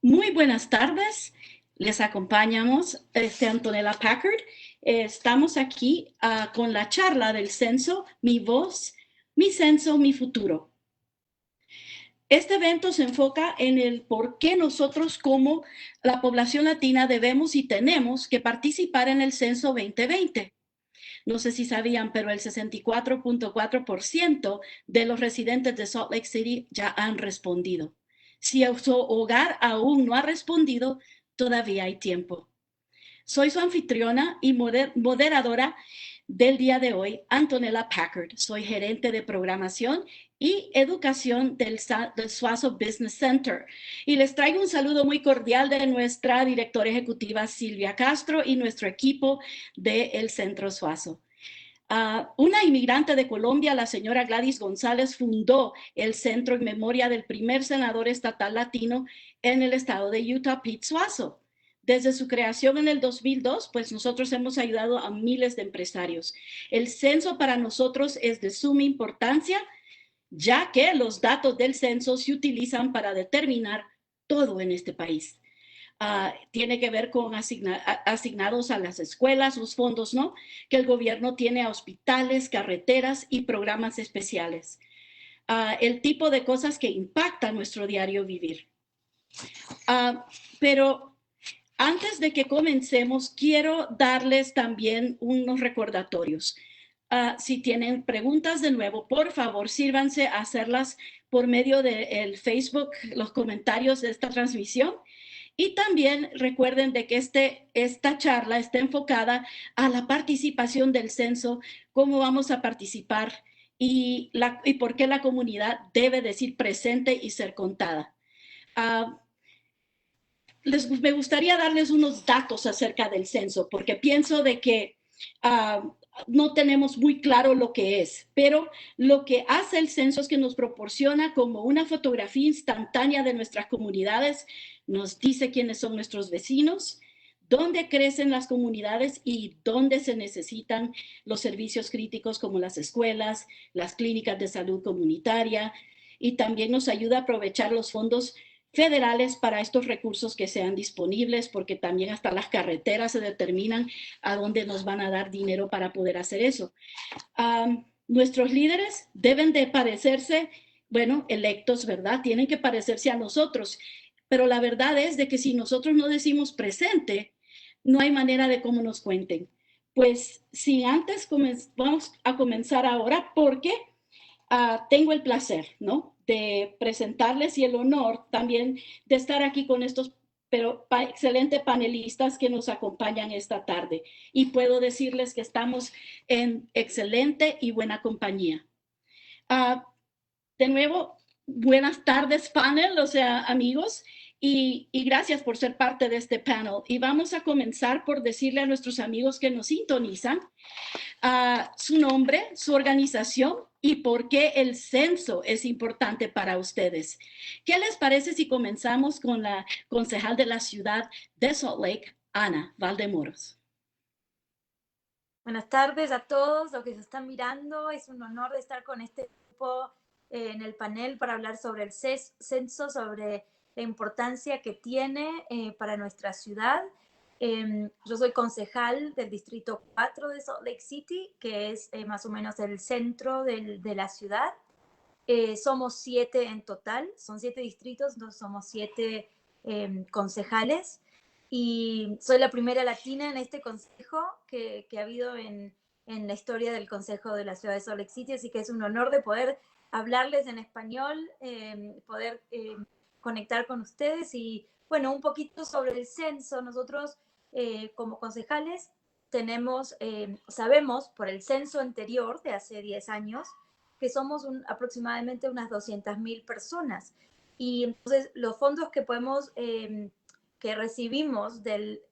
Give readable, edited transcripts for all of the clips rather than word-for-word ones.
Muy buenas tardes. Les acompañamos Antonella Packard. Estamos aquí con la charla del censo, Mi Voz, Mi Censo, Mi Futuro. Este evento se enfoca en el por qué nosotros como la población latina debemos y tenemos que participar en el censo 2020. No sé si sabían, pero el 64.4% de los residentes de Salt Lake City ya han respondido. Si su hogar aún no ha respondido, todavía hay tiempo. Soy su anfitriona y moderadora del día de hoy, Antonella Packard. Soy gerente de programación y educación del Suazo Business Center. Y les traigo un saludo muy cordial de nuestra directora ejecutiva Silvia Castro y nuestro equipo del Centro Suazo. Una inmigrante de Colombia, la señora Gladys González, fundó el centro en memoria del primer senador estatal latino en el estado de Utah, Pete Suazo. Desde su creación en el 2002, pues nosotros hemos ayudado a miles de empresarios. El censo para nosotros es de suma importancia, ya que los datos del censo se utilizan para determinar todo en este país. Tiene que ver con asignados a las escuelas, los fondos, ¿no? Que el gobierno tiene a hospitales, carreteras y programas especiales. El tipo de cosas que impactan nuestro diario vivir. Pero antes de que comencemos, quiero darles también unos recordatorios. Si tienen preguntas de nuevo, por favor, sírvanse a hacerlas por medio del Facebook, los comentarios de esta transmisión. Y también recuerden de que esta charla está enfocada a la participación del censo, cómo vamos a participar y por qué la comunidad debe decir presente y ser contada. Me gustaría darles unos datos acerca del censo, porque pienso de que no tenemos muy claro lo que es, pero lo que hace el censo es que nos proporciona como una fotografía instantánea de nuestras comunidades, nos dice quiénes son nuestros vecinos, dónde crecen las comunidades y dónde se necesitan los servicios críticos como las escuelas, las clínicas de salud comunitaria, y también nos ayuda a aprovechar los fondos federales para estos recursos que sean disponibles, porque también hasta las carreteras se determinan a dónde nos van a dar dinero para poder hacer eso. Nuestros líderes deben de parecerse, bueno, electos, ¿verdad? Tienen que parecerse a nosotros, pero la verdad es de que si nosotros no decimos presente, no hay manera de cómo nos cuenten. Pues si antes vamos a comenzar ahora, porque tengo el placer, ¿no?, de presentarles y el honor también de estar aquí con estos excelentes panelistas que nos acompañan esta tarde. Y puedo decirles que estamos en excelente y buena compañía. De nuevo, buenas tardes, panel, o sea, amigos, y gracias por ser parte de este panel. Y vamos a comenzar por decirle a nuestros amigos que nos sintonizan su nombre, su organización y por qué el censo es importante para ustedes. ¿Qué les parece si comenzamos con la concejal de la ciudad de Salt Lake, Ana Valdemoros? Buenas tardes a todos los que se están mirando. Es un honor de estar con este grupo en el panel para hablar sobre el censo, sobre la importancia que tiene para nuestra ciudad. Yo soy concejal del Distrito 4 de Salt Lake City, que es más o menos el centro de la ciudad. Somos 7 en total, son 7 distritos, entonces somos 7 concejales. Y soy la primera latina en este consejo que ha habido en la historia del consejo de la ciudad de Salt Lake City, así que es un honor de poder hablarles en español, poder conectar con ustedes. Y bueno, un poquito sobre el censo. Nosotros como concejales sabemos por el censo anterior de hace 10 años que somos aproximadamente unas 200,000 personas. Y entonces los fondos que que recibimos del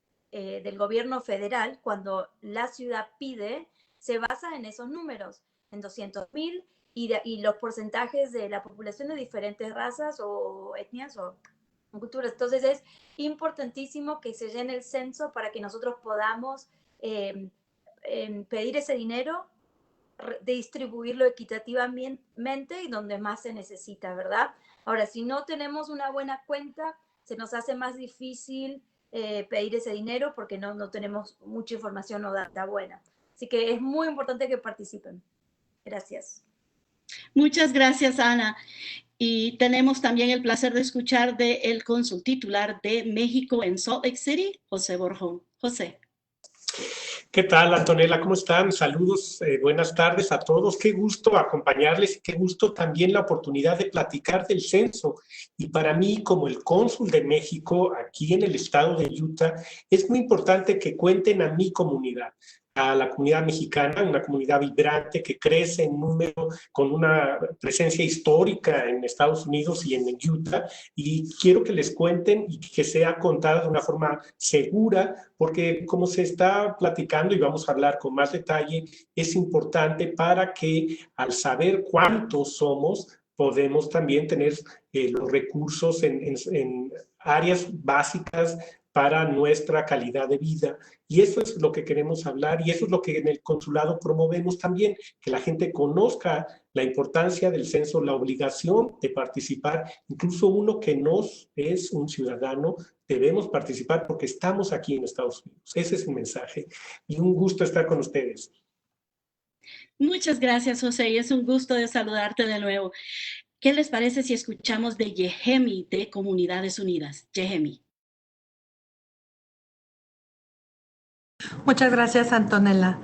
gobierno federal cuando la ciudad pide, se basa en esos números, en 200,000 y los porcentajes de la población de diferentes razas o etnias o culturas. Entonces es importantísimo que se llene el censo para que nosotros podamos pedir ese dinero, de distribuirlo equitativamente y donde más se necesita, ¿verdad? Ahora, si no tenemos una buena cuenta, se nos hace más difícil pedir ese dinero porque no tenemos mucha información o data buena. Así que es muy importante que participen. Gracias. Muchas gracias, Ana. Y tenemos también el placer de escuchar del cónsul titular de México en Salt Lake City, José Borjón. José. ¿Qué tal, Antonella? ¿Cómo están? Saludos, buenas tardes a todos. Qué gusto acompañarles y qué gusto también la oportunidad de platicar del censo. Y para mí, como el cónsul de México aquí en el estado de Utah, es muy importante que cuenten a mi comunidad, a la comunidad mexicana, una comunidad vibrante que crece en número, con una presencia histórica en Estados Unidos y en Utah, y quiero que les cuenten y que sea contada de una forma segura, porque como se está platicando y vamos a hablar con más detalle, es importante para que al saber cuántos somos, podemos también tener los recursos en áreas básicas para nuestra calidad de vida. Y eso es lo que queremos hablar y eso es lo que en el consulado promovemos también, que la gente conozca la importancia del censo, la obligación de participar, incluso uno que no es un ciudadano, debemos participar porque estamos aquí en Estados Unidos. Ese es el mensaje y un gusto estar con ustedes. Muchas gracias, José, y es un gusto de saludarte de nuevo. ¿Qué les parece si escuchamos de Yehemi de Comunidades Unidas? Yehemi. Muchas gracias, Antonella.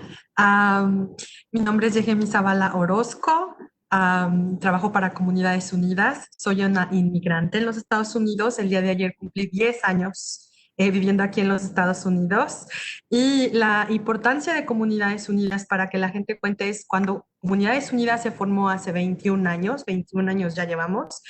Mi nombre es Yehemi Zavala Orozco. Trabajo para Comunidades Unidas. Soy una inmigrante en los Estados Unidos. El día de ayer cumplí 10 años viviendo aquí en los Estados Unidos. Y la importancia de Comunidades Unidas para que la gente cuente es cuando Comunidades Unidas se formó hace 21 años ya llevamos.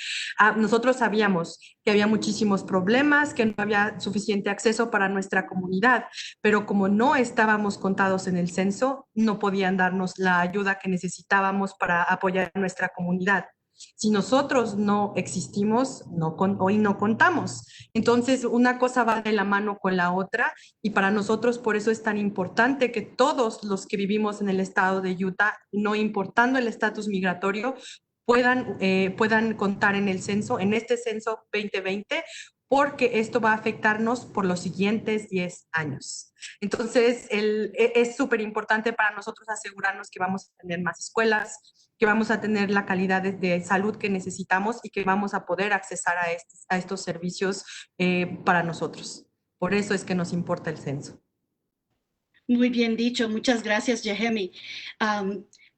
Nosotros sabíamos que había muchísimos problemas, que no había suficiente acceso para nuestra comunidad, pero como no estábamos contados en el censo, no podían darnos la ayuda que necesitábamos para apoyar a nuestra comunidad. Si nosotros no existimos, hoy no contamos. Entonces, una cosa va de la mano con la otra y para nosotros por eso es tan importante que todos los que vivimos en el estado de Utah, no importando el estatus migratorio, puedan contar en el censo, en este censo 2020, porque esto va a afectarnos por los siguientes 10 años. Entonces, es súper importante para nosotros asegurarnos que vamos a tener más escuelas, que vamos a tener la calidad de salud que necesitamos y que vamos a poder accesar a estos servicios para nosotros. Por eso es que nos importa el censo. Muy bien dicho, muchas gracias, Yehemi.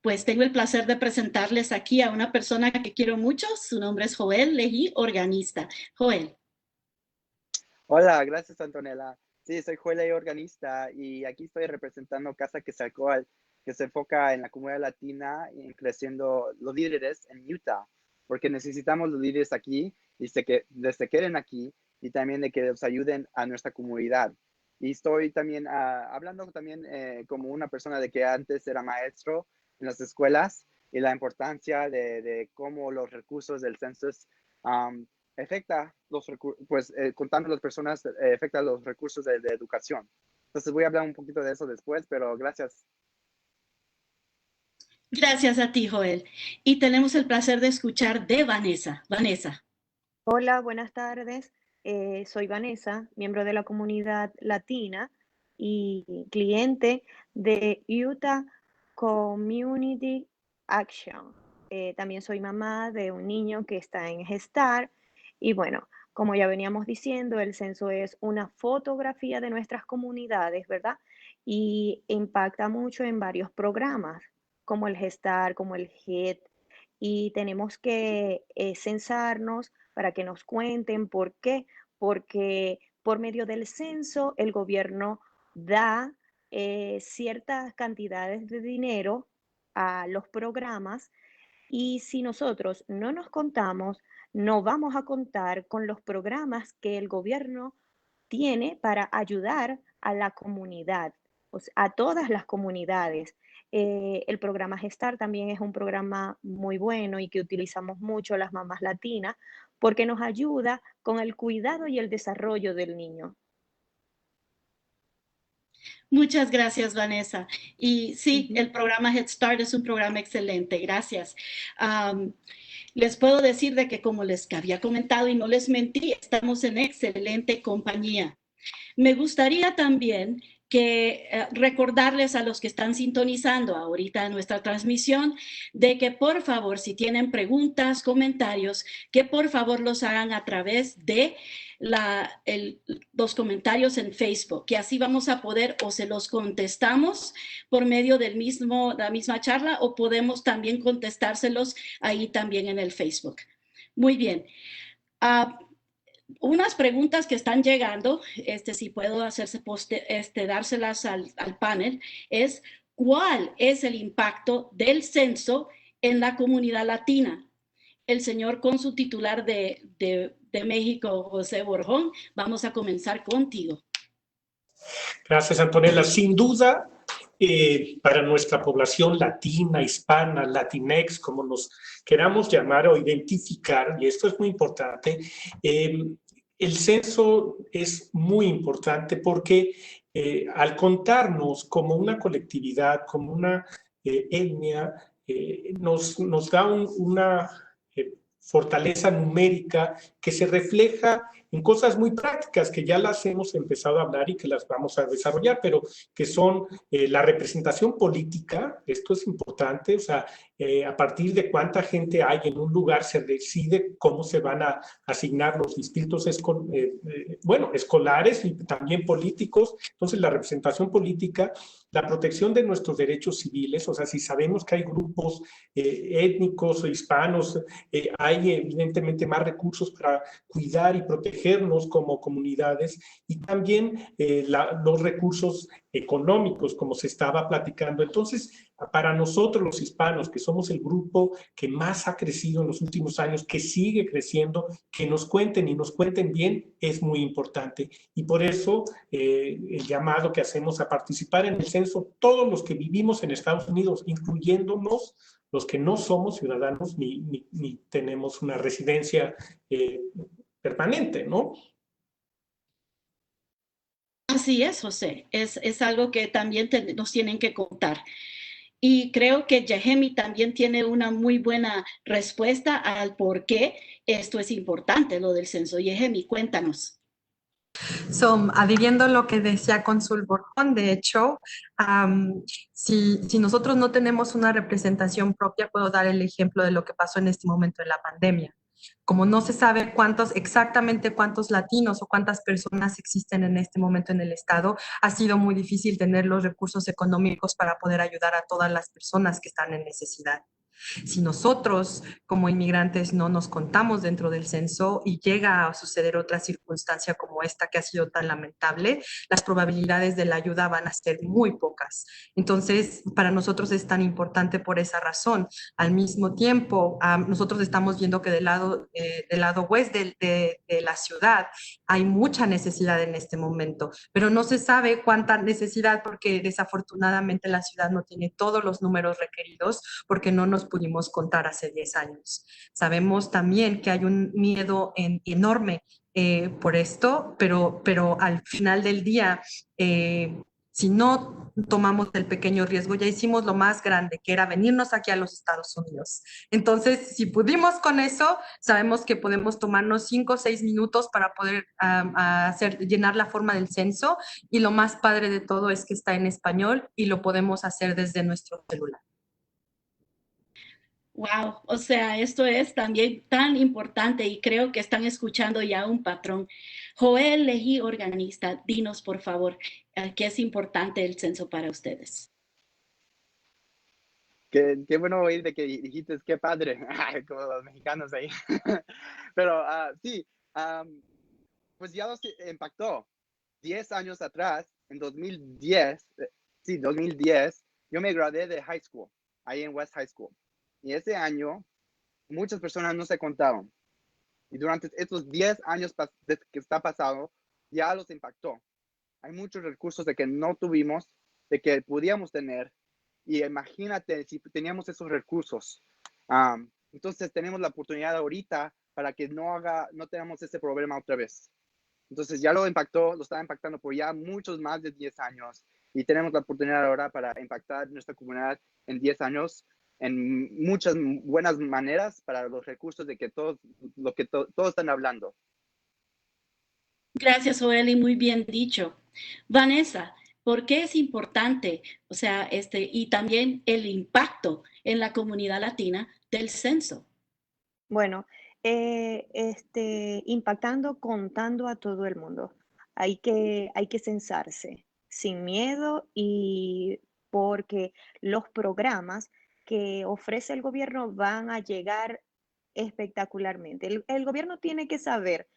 Pues tengo el placer de presentarles aquí a una persona que quiero mucho. Su nombre es Joel Lejí, organista. Joel. Hola, gracias, Antonella. Sí, soy Joel Lejí, organista, y aquí estoy representando Casa Quetzalcóatl, que se enfoca en la comunidad latina y en creciendo los líderes en Utah, porque necesitamos los líderes aquí y que se queden aquí y también de que nos ayuden a nuestra comunidad. Y estoy también hablando también como una persona de que antes era maestro en las escuelas y la importancia de cómo los recursos del censo afecta contando las personas, afecta los recursos de educación. Entonces voy a hablar un poquito de eso después, pero gracias. Gracias a ti, Joel. Y tenemos el placer de escuchar de Vanessa. Vanessa. Hola, buenas tardes. Soy Vanessa, miembro de la comunidad latina y cliente de Utah Community Action. También soy mamá de un niño que está en Gestar. Y bueno, como ya veníamos diciendo, el censo es una fotografía de nuestras comunidades, ¿verdad? Y impacta mucho en varios programas, como el Gestar, como el HIT. Y tenemos que censarnos para que nos cuenten por qué. Porque por medio del censo el gobierno da ciertas cantidades de dinero a los programas y si nosotros no nos contamos, no vamos a contar con los programas que el gobierno tiene para ayudar a la comunidad, o sea, a todas las comunidades. El programa Gestar también es un programa muy bueno y que utilizamos mucho las mamás latinas porque nos ayuda con el cuidado y el desarrollo del niño. Muchas gracias, Vanessa. Y sí, el programa Head Start es un programa excelente. Gracias. Les puedo decir de que, como les había comentado y no les mentí, estamos en excelente compañía. Me gustaría también recordarles a los que están sintonizando ahorita nuestra transmisión de que por favor, si tienen preguntas, comentarios, que por favor los hagan a través de los comentarios en Facebook, que así vamos a poder o se los contestamos por medio de la misma charla o podemos también contestárselos ahí también en el Facebook. Muy bien. Unas preguntas que están llegando, si puedo dárselas al panel, es ¿cuál es el impacto del censo en la comunidad latina? El señor cónsul titular de México, José Borjón, vamos a comenzar contigo. Gracias, Antonella. Sin duda, para nuestra población latina, hispana, latinex, como nos queramos llamar o identificar, y esto es muy importante, el censo es muy importante porque al contarnos como una colectividad, como una etnia, nos da una fortaleza numérica que se refleja en cosas muy prácticas que ya las hemos empezado a hablar y que las vamos a desarrollar, pero que son la representación política. Esto es importante, o sea, a partir de cuánta gente hay en un lugar se decide cómo se van a asignar los distritos escolares y también políticos. Entonces, la representación política, la protección de nuestros derechos civiles, o sea, si sabemos que hay grupos étnicos o hispanos, hay evidentemente más recursos para cuidar y protegernos como comunidades, y también los recursos económicos, como se estaba platicando. Entonces, para nosotros los hispanos, que somos el grupo que más ha crecido en los últimos años, que sigue creciendo, que nos cuenten y nos cuenten bien, es muy importante. Y por eso el llamado que hacemos a participar en el censo, todos los que vivimos en Estados Unidos, incluyéndonos los que no somos ciudadanos ni tenemos una residencia permanente, ¿no? Así es, José. Es algo que también nos tienen que contar. Y creo que Yehemi también tiene una muy buena respuesta al por qué esto es importante, lo del censo. Yehemi, cuéntanos. Adhiriendo a lo que decía Cónsul Borjón, de hecho, si nosotros no tenemos una representación propia, puedo dar el ejemplo de lo que pasó en este momento en la pandemia. Como no se sabe exactamente cuántos latinos o cuántas personas existen en este momento en el estado, ha sido muy difícil tener los recursos económicos para poder ayudar a todas las personas que están en necesidad. Si nosotros como inmigrantes no nos contamos dentro del censo y llega a suceder otra circunstancia como esta que ha sido tan lamentable, las probabilidades de la ayuda van a ser muy pocas. Entonces, para nosotros es tan importante por esa razón. Al mismo tiempo, nosotros estamos viendo que del lado oeste de la ciudad hay mucha necesidad en este momento, pero no se sabe cuánta necesidad porque desafortunadamente la ciudad no tiene todos los números requeridos porque no nos pudimos contar hace 10 años. Sabemos también que hay un miedo enorme por esto, pero al final del día, si no tomamos el pequeño riesgo, ya hicimos lo más grande, que era venirnos aquí a los Estados Unidos. Entonces, si pudimos con eso, sabemos que podemos tomarnos 5 o 6 minutos para poder llenar la forma del censo, y lo más padre de todo es que está en español y lo podemos hacer desde nuestro celular. Wow, o sea, esto es también tan importante y creo que están escuchando ya un patrón. Joel Lejí, organista, dinos por favor, ¿qué es importante el censo para ustedes? Qué bueno oír de que dijiste, qué padre, como los mexicanos ahí. Pero sí, pues ya nos impactó. 10 años atrás, en 2010, 2010, yo me gradué de high school, ahí en West High School. Y ese año, muchas personas no se contaron. Y durante estos 10 años que está pasado, ya los impactó. Hay muchos recursos de que no tuvimos, de que podíamos tener. Y imagínate si teníamos esos recursos. Entonces tenemos la oportunidad ahorita para que no tengamos ese problema otra vez. Entonces ya lo está impactando por ya muchos más de 10 años. Y tenemos la oportunidad ahora para impactar nuestra comunidad en 10 años en muchas buenas maneras para los recursos de que todos están hablando. Gracias, Joel, y muy bien dicho. Vanessa, ¿por qué es importante, o sea, y también el impacto en la comunidad latina del censo? Bueno, impactando, contando a todo el mundo. Hay que censarse sin miedo y porque los programas que ofrece el gobierno van a llegar espectacularmente. El gobierno tiene que saber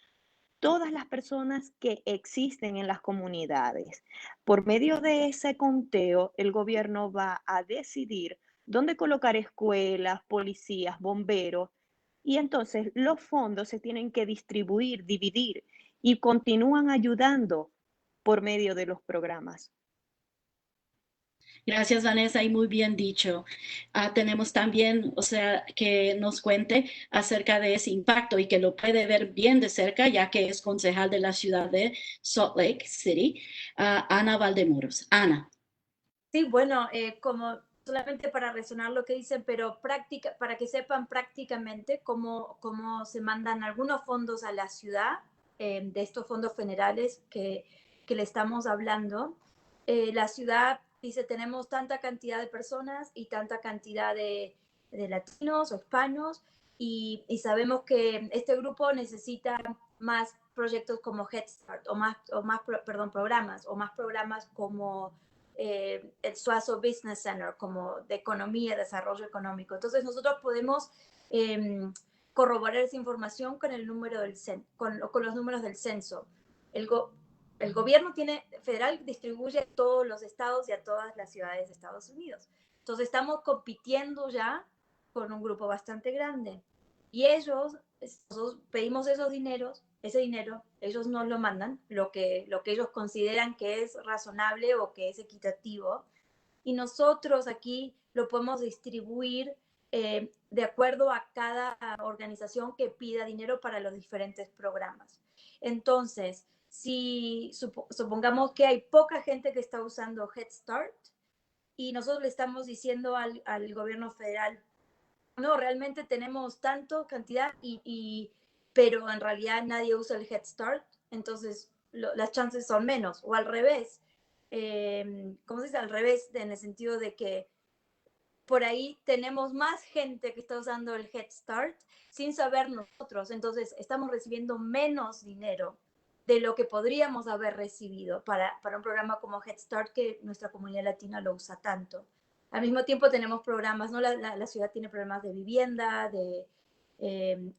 todas las personas que existen en las comunidades. Por medio de ese conteo, el gobierno va a decidir dónde colocar escuelas, policías, bomberos, y entonces los fondos se tienen que distribuir, dividir y continúan ayudando por medio de los programas. Gracias, Vanessa, y muy bien dicho. Tenemos también, o sea, que nos cuente acerca de ese impacto y que lo puede ver bien de cerca, ya que es concejal de la ciudad de Salt Lake City, Ana Valdemuros. Ana. Sí, bueno, como solamente para resonar lo que dicen, pero para que sepan prácticamente cómo se mandan algunos fondos a la ciudad, de estos fondos federales que le estamos hablando. La ciudad dice, tenemos tanta cantidad de personas y tanta cantidad de latinos o hispanos, y sabemos que este grupo necesita más proyectos como Head Start, programas, o más programas como el Suazo Business Center, como de economía, desarrollo económico. Entonces nosotros podemos corroborar esa información con el número con los números del censo. El gobierno federal distribuye a todos los estados y a todas las ciudades de Estados Unidos. Entonces estamos compitiendo ya con un grupo bastante grande. Y nosotros pedimos ese dinero, ellos nos lo mandan, lo que ellos consideran que es razonable o que es equitativo, y nosotros aquí lo podemos distribuir de acuerdo a cada organización que pida dinero para los diferentes programas. Entonces, si supongamos que hay poca gente que está usando Head Start y nosotros le estamos diciendo al gobierno federal, no, realmente tenemos tanto cantidad, pero en realidad nadie usa el Head Start, entonces las chances son menos, o al revés. ¿Cómo se dice? Al revés, en el sentido de que por ahí tenemos más gente que está usando el Head Start sin saber nosotros, entonces estamos recibiendo menos dinero de lo que podríamos haber recibido para un programa como Head Start, que nuestra comunidad latina lo usa tanto. Al mismo tiempo tenemos programas, ¿no? La ciudad tiene programas de vivienda,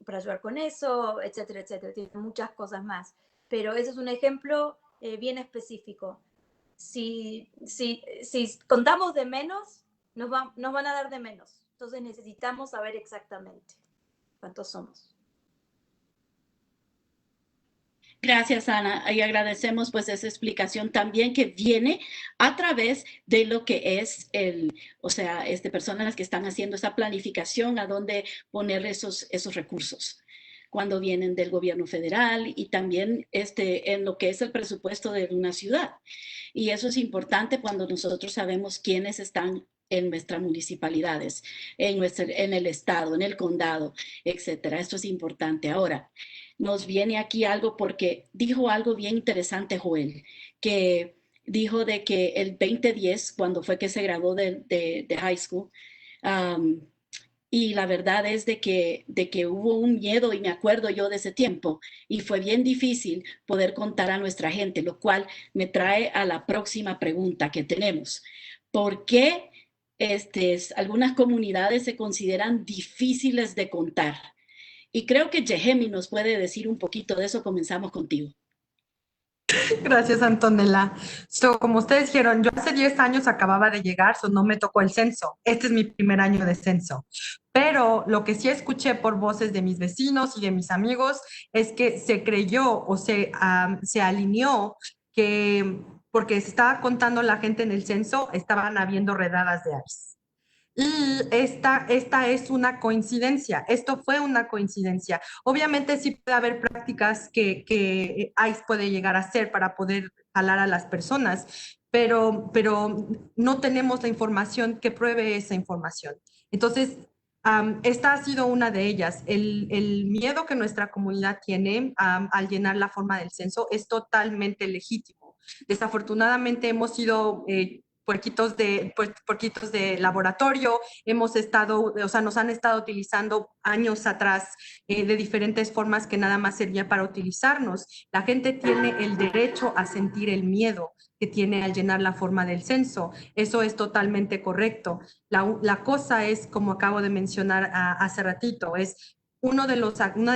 para ayudar con eso, etcétera, etcétera. Tiene muchas cosas más. Pero ese es un ejemplo bien específico. Si contamos de menos, nos van a dar de menos. Entonces necesitamos saber exactamente cuántos somos. Gracias, Ana, y agradecemos pues esa explicación también que viene a través de lo que es o sea, personas que están haciendo esa planificación a dónde poner esos recursos cuando vienen del gobierno federal y también en lo que es el presupuesto de una ciudad. Y eso es importante cuando nosotros sabemos quiénes están en nuestras municipalidades, en el estado, en el condado, etcétera. Esto es importante. Ahora, nos viene aquí algo porque dijo algo bien interesante, Joel, que dijo de que el 2010, cuando fue que se graduó de high school, y la verdad es de que hubo un miedo, y me acuerdo yo de ese tiempo, y fue bien difícil poder contar a nuestra gente, lo cual me trae a la próxima pregunta que tenemos. ¿Por qué algunas comunidades se consideran difíciles de contar? Y creo que Jehemi nos puede decir un poquito de eso. Comenzamos contigo. Gracias, Antonella. Como ustedes dijeron, yo hace 10 años acababa de llegar, no me tocó el censo. Este es mi primer año de censo. Pero lo que sí escuché por voces de mis vecinos y de mis amigos es que se creyó o se alineó que porque se estaba contando la gente en el censo, estaban habiendo redadas de ICE. Y esta es una coincidencia, esto fue una coincidencia. Obviamente sí puede haber prácticas que ICE puede llegar a hacer para poder jalar a las personas, pero no tenemos la información que pruebe esa información. Entonces, esta ha sido una de ellas. El miedo que nuestra comunidad tiene al llenar la forma del censo es totalmente legítimo. Desafortunadamente hemos sido puerquitos de laboratorio, hemos estado, o sea, nos han estado utilizando años atrás de diferentes formas que nada más servía para utilizarnos. La gente tiene el derecho a sentir el miedo que tiene al llenar la forma del censo. Eso es totalmente correcto. La cosa es, como acabo de mencionar hace ratito, es una de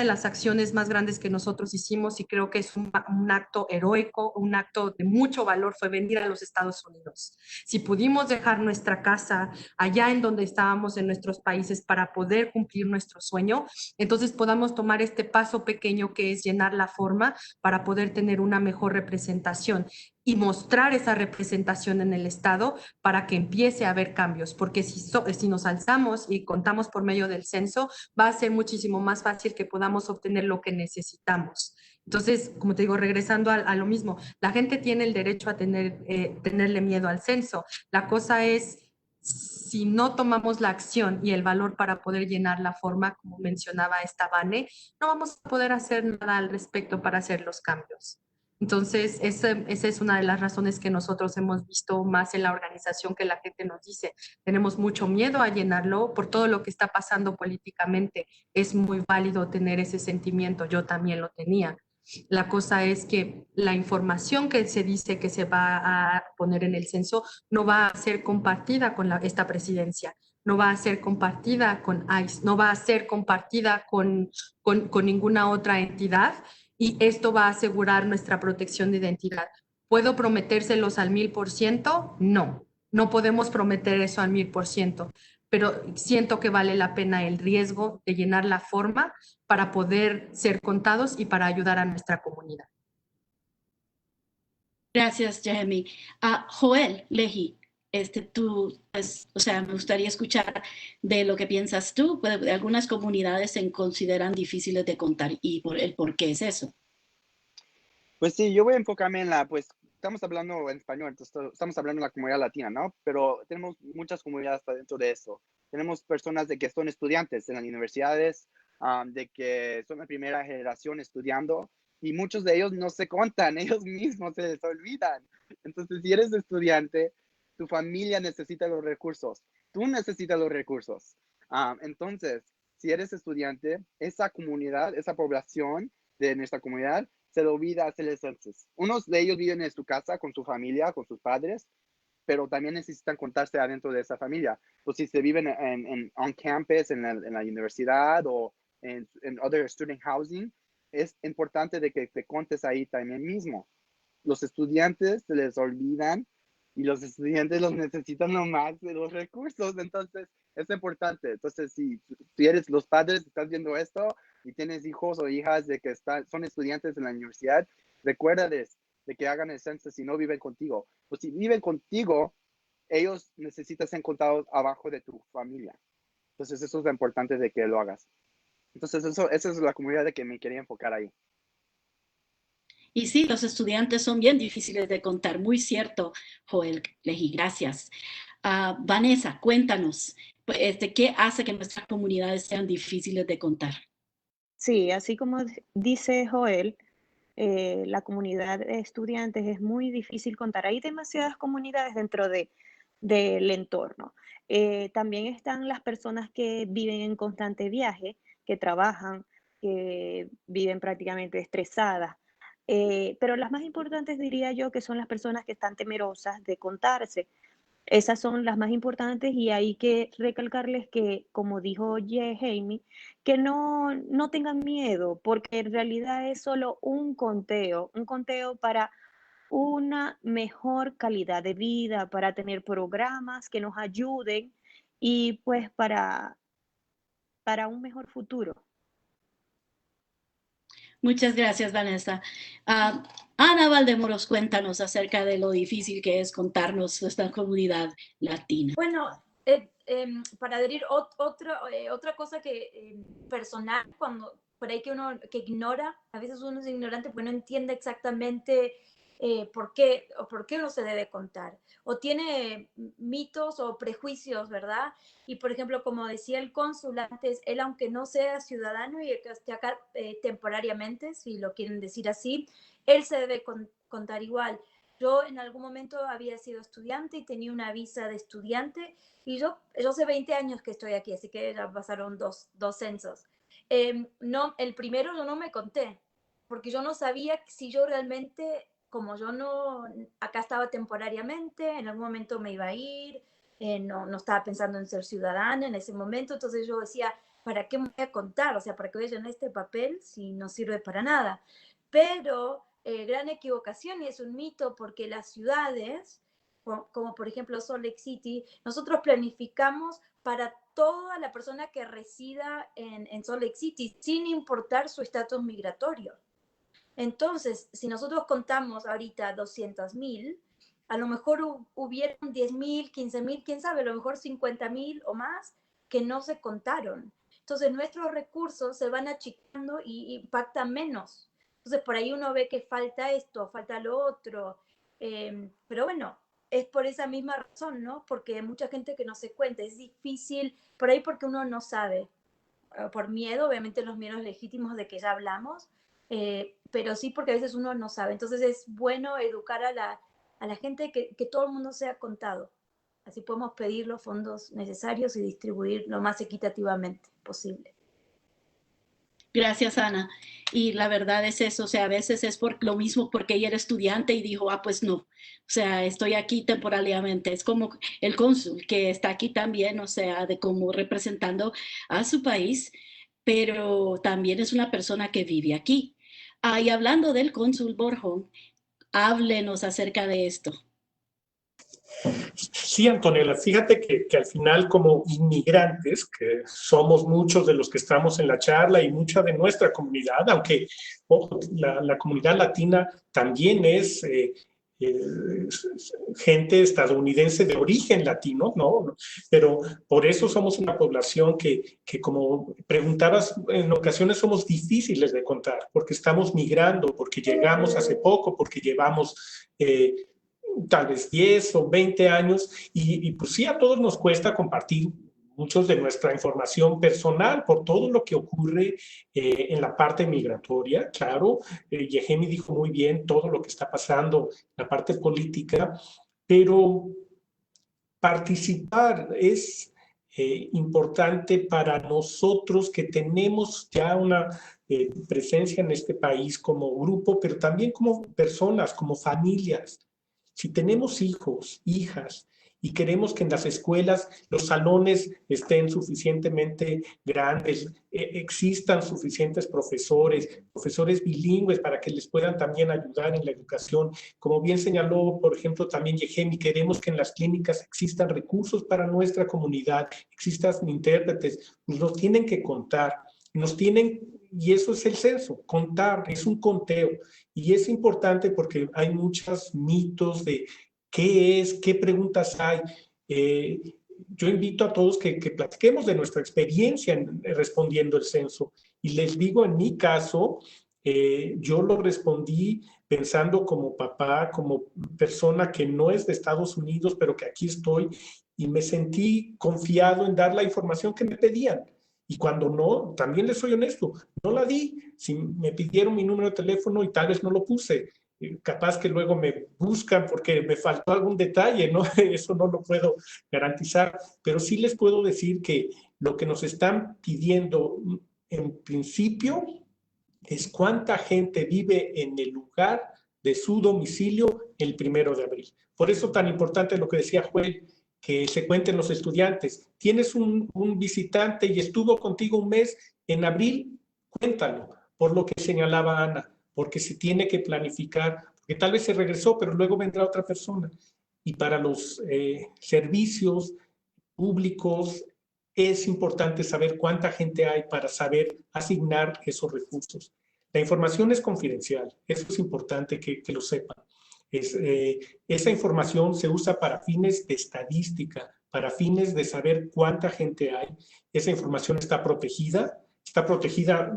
las acciones más grandes que nosotros hicimos y creo que es un acto heroico, un acto de mucho valor, fue venir a los Estados Unidos. Si pudimos dejar nuestra casa allá en donde estábamos en nuestros países para poder cumplir nuestro sueño, entonces podamos tomar este paso pequeño que es llenar la forma para poder tener una mejor representación y mostrar esa representación en el Estado para que empiece a haber cambios, porque si nos alzamos y contamos por medio del censo, va a ser muchísimo más fácil que podamos obtener lo que necesitamos. Entonces, como te digo, regresando a lo mismo, la gente tiene el derecho a tenerle miedo al censo. La cosa es, si no tomamos la acción y el valor para poder llenar la forma, como mencionaba esta Vane, no vamos a poder hacer nada al respecto para hacer los cambios. Entonces, esa es una de las razones que nosotros hemos visto más en la organización, que la gente nos dice, tenemos mucho miedo a llenarlo por todo lo que está pasando políticamente. Es muy válido tener ese sentimiento, yo también lo tenía. La cosa es que la información que se dice que se va a poner en el censo no va a ser compartida con esta presidencia, no va a ser compartida con ICE, no va a ser compartida con ninguna otra entidad, y esto va a asegurar nuestra protección de identidad. ¿Puedo prometérselos al 1000%? No, no podemos prometer eso al 1000%, pero siento que vale la pena el riesgo de llenar la forma para poder ser contados y para ayudar a nuestra comunidad. Gracias, Jeremy. Joel Lehi, tú, pues, o sea, me gustaría escuchar de lo que piensas tú. Pues, algunas comunidades se consideran difíciles de contar y por qué es eso. Pues sí, yo voy a enfocarme en pues estamos hablando en español, entonces estamos hablando de la comunidad latina, ¿no? Pero tenemos muchas comunidades dentro de eso. Tenemos personas de que son estudiantes en las universidades, de que son la primera generación estudiando, y muchos de ellos no se contan, ellos mismos se les olvidan. Entonces, si eres estudiante, tu familia necesita los recursos, tú necesitas los recursos. Entonces, si eres estudiante, esa comunidad, esa población de nuestra comunidad, se le olvida hacerles censos. Unos de ellos viven en su casa con su familia, con sus padres, pero también necesitan contarse adentro de esa familia. Pues si se viven on campus, en la universidad o en other student housing, es importante de que te contes ahí también mismo. Los estudiantes se les olvidan y los estudiantes los necesitan nomás de los recursos, entonces es importante. Entonces, si eres los padres, estás viendo esto y tienes hijos o hijas de que son estudiantes en la universidad, recuérdales de que hagan el censo si no viven contigo. Pues si viven contigo, ellos necesitan ser contados abajo de tu familia. Entonces, eso es lo importante de que lo hagas. Entonces, esa es la comunidad de que me quería enfocar ahí. Y sí, los estudiantes son bien difíciles de contar, muy cierto, Joel Lehi, gracias. Vanessa, cuéntanos, ¿qué hace que nuestras comunidades sean difíciles de contar? Sí, así como dice Joel, la comunidad de estudiantes es muy difícil contar. Hay demasiadas comunidades dentro del entorno. También están las personas que viven en constante viaje, que trabajan, que viven prácticamente estresadas. Pero las más importantes diría yo que son las personas que están temerosas de contarse. Esas son las más importantes y hay que recalcarles que, como dijo Jamie, que no tengan miedo, porque en realidad es solo un conteo para una mejor calidad de vida, para tener programas que nos ayuden y pues para un mejor futuro. Muchas gracias, Vanessa. Ana Valdemoros, cuéntanos acerca de lo difícil que es contarnos esta comunidad latina. Bueno, para adherir otra cosa que personal, cuando por ahí que uno que ignora, a veces uno es ignorante porque no entiende exactamente por qué uno se debe contar. O tiene mitos o prejuicios, ¿verdad? Y, por ejemplo, como decía el cónsul antes, él, aunque no sea ciudadano y esté acá temporariamente, si lo quieren decir así, él se debe contar igual. Yo en algún momento había sido estudiante y tenía una visa de estudiante, y yo hace 20 años que estoy aquí, así que ya pasaron dos censos. No, el primero yo no me conté, porque yo no sabía si yo realmente, como yo no, acá estaba temporariamente, en algún momento me iba a ir, no estaba pensando en ser ciudadana en ese momento, entonces yo decía, ¿para qué me voy a contar? O sea, ¿para qué voy a llenar este papel si no sirve para nada? Pero gran equivocación, y es un mito, porque las ciudades, como por ejemplo Salt Lake City, nosotros planificamos para toda la persona que resida en Salt Lake City, sin importar su estatus migratorio. Entonces, si nosotros contamos ahorita 200,000, a lo mejor hubieron 10,000, 15,000, quién sabe, a lo mejor 50,000 o más que no se contaron. Entonces, nuestros recursos se van achicando y impactan menos. Entonces, por ahí uno ve que falta esto, falta lo otro. Pero bueno, es por esa misma razón, ¿no? Porque hay mucha gente que no se cuenta. Es difícil, por ahí porque uno no sabe. Por miedo, obviamente los miedos legítimos de que ya hablamos, pero sí porque a veces uno no sabe. Entonces es bueno educar a la gente que todo el mundo sea contado. Así podemos pedir los fondos necesarios y distribuir lo más equitativamente posible. Gracias, Ana. Y la verdad es eso, o sea, a veces es por lo mismo porque ella era estudiante y dijo, pues no, o sea, estoy aquí temporariamente. Es como el cónsul que está aquí también, o sea, de como representando a su país, pero también es una persona que vive aquí. Y hablando del cónsul Borjón, háblenos acerca de esto. Sí, Antonella, fíjate que al final como inmigrantes, que somos muchos de los que estamos en la charla y mucha de nuestra comunidad, aunque la comunidad latina también es gente estadounidense de origen latino, ¿no? Pero por eso somos una población que como preguntabas, en ocasiones somos difíciles de contar, porque estamos migrando, porque llegamos hace poco, porque llevamos tal vez 10 o 20 años, y pues sí, a todos nos cuesta compartir muchos de nuestra información personal por todo lo que ocurre en la parte migratoria. Claro, Yehemi dijo muy bien todo lo que está pasando en la parte política, pero participar es importante para nosotros que tenemos ya una presencia en este país como grupo, pero también como personas, como familias. Si tenemos hijos, hijas, y queremos que en las escuelas los salones estén suficientemente grandes, existan suficientes profesores bilingües para que les puedan también ayudar en la educación. Como bien señaló, por ejemplo, también Yehemi, queremos que en las clínicas existan recursos para nuestra comunidad, existan intérpretes, nos los tienen que contar, y eso es el censo, contar, es un conteo. Y es importante porque hay muchos mitos de qué es, qué preguntas hay. Yo invito a todos que platiquemos de nuestra experiencia respondiendo el censo. Y les digo, en mi caso, yo lo respondí pensando como papá, como persona que no es de Estados Unidos, pero que aquí estoy, y me sentí confiado en dar la información que me pedían. Y cuando no, también les soy honesto, no la di. Si me pidieron mi número de teléfono y tal vez no lo puse, capaz que luego me buscan porque me faltó algún detalle, ¿no? Eso no lo puedo garantizar, pero sí les puedo decir que lo que nos están pidiendo en principio es cuánta gente vive en el lugar de su domicilio el 1 de abril. Por eso tan importante lo que decía Joel, que se cuenten los estudiantes. Tienes un visitante y estuvo contigo un mes en abril, cuéntalo, por lo que señalaba Ana, porque se tiene que planificar, porque tal vez se regresó, pero luego vendrá otra persona. Y para los servicios públicos es importante saber cuánta gente hay para saber asignar esos recursos. La información es confidencial, eso es importante que lo sepan. Esa información se usa para fines de estadística, para fines de saber cuánta gente hay. Esa información está protegida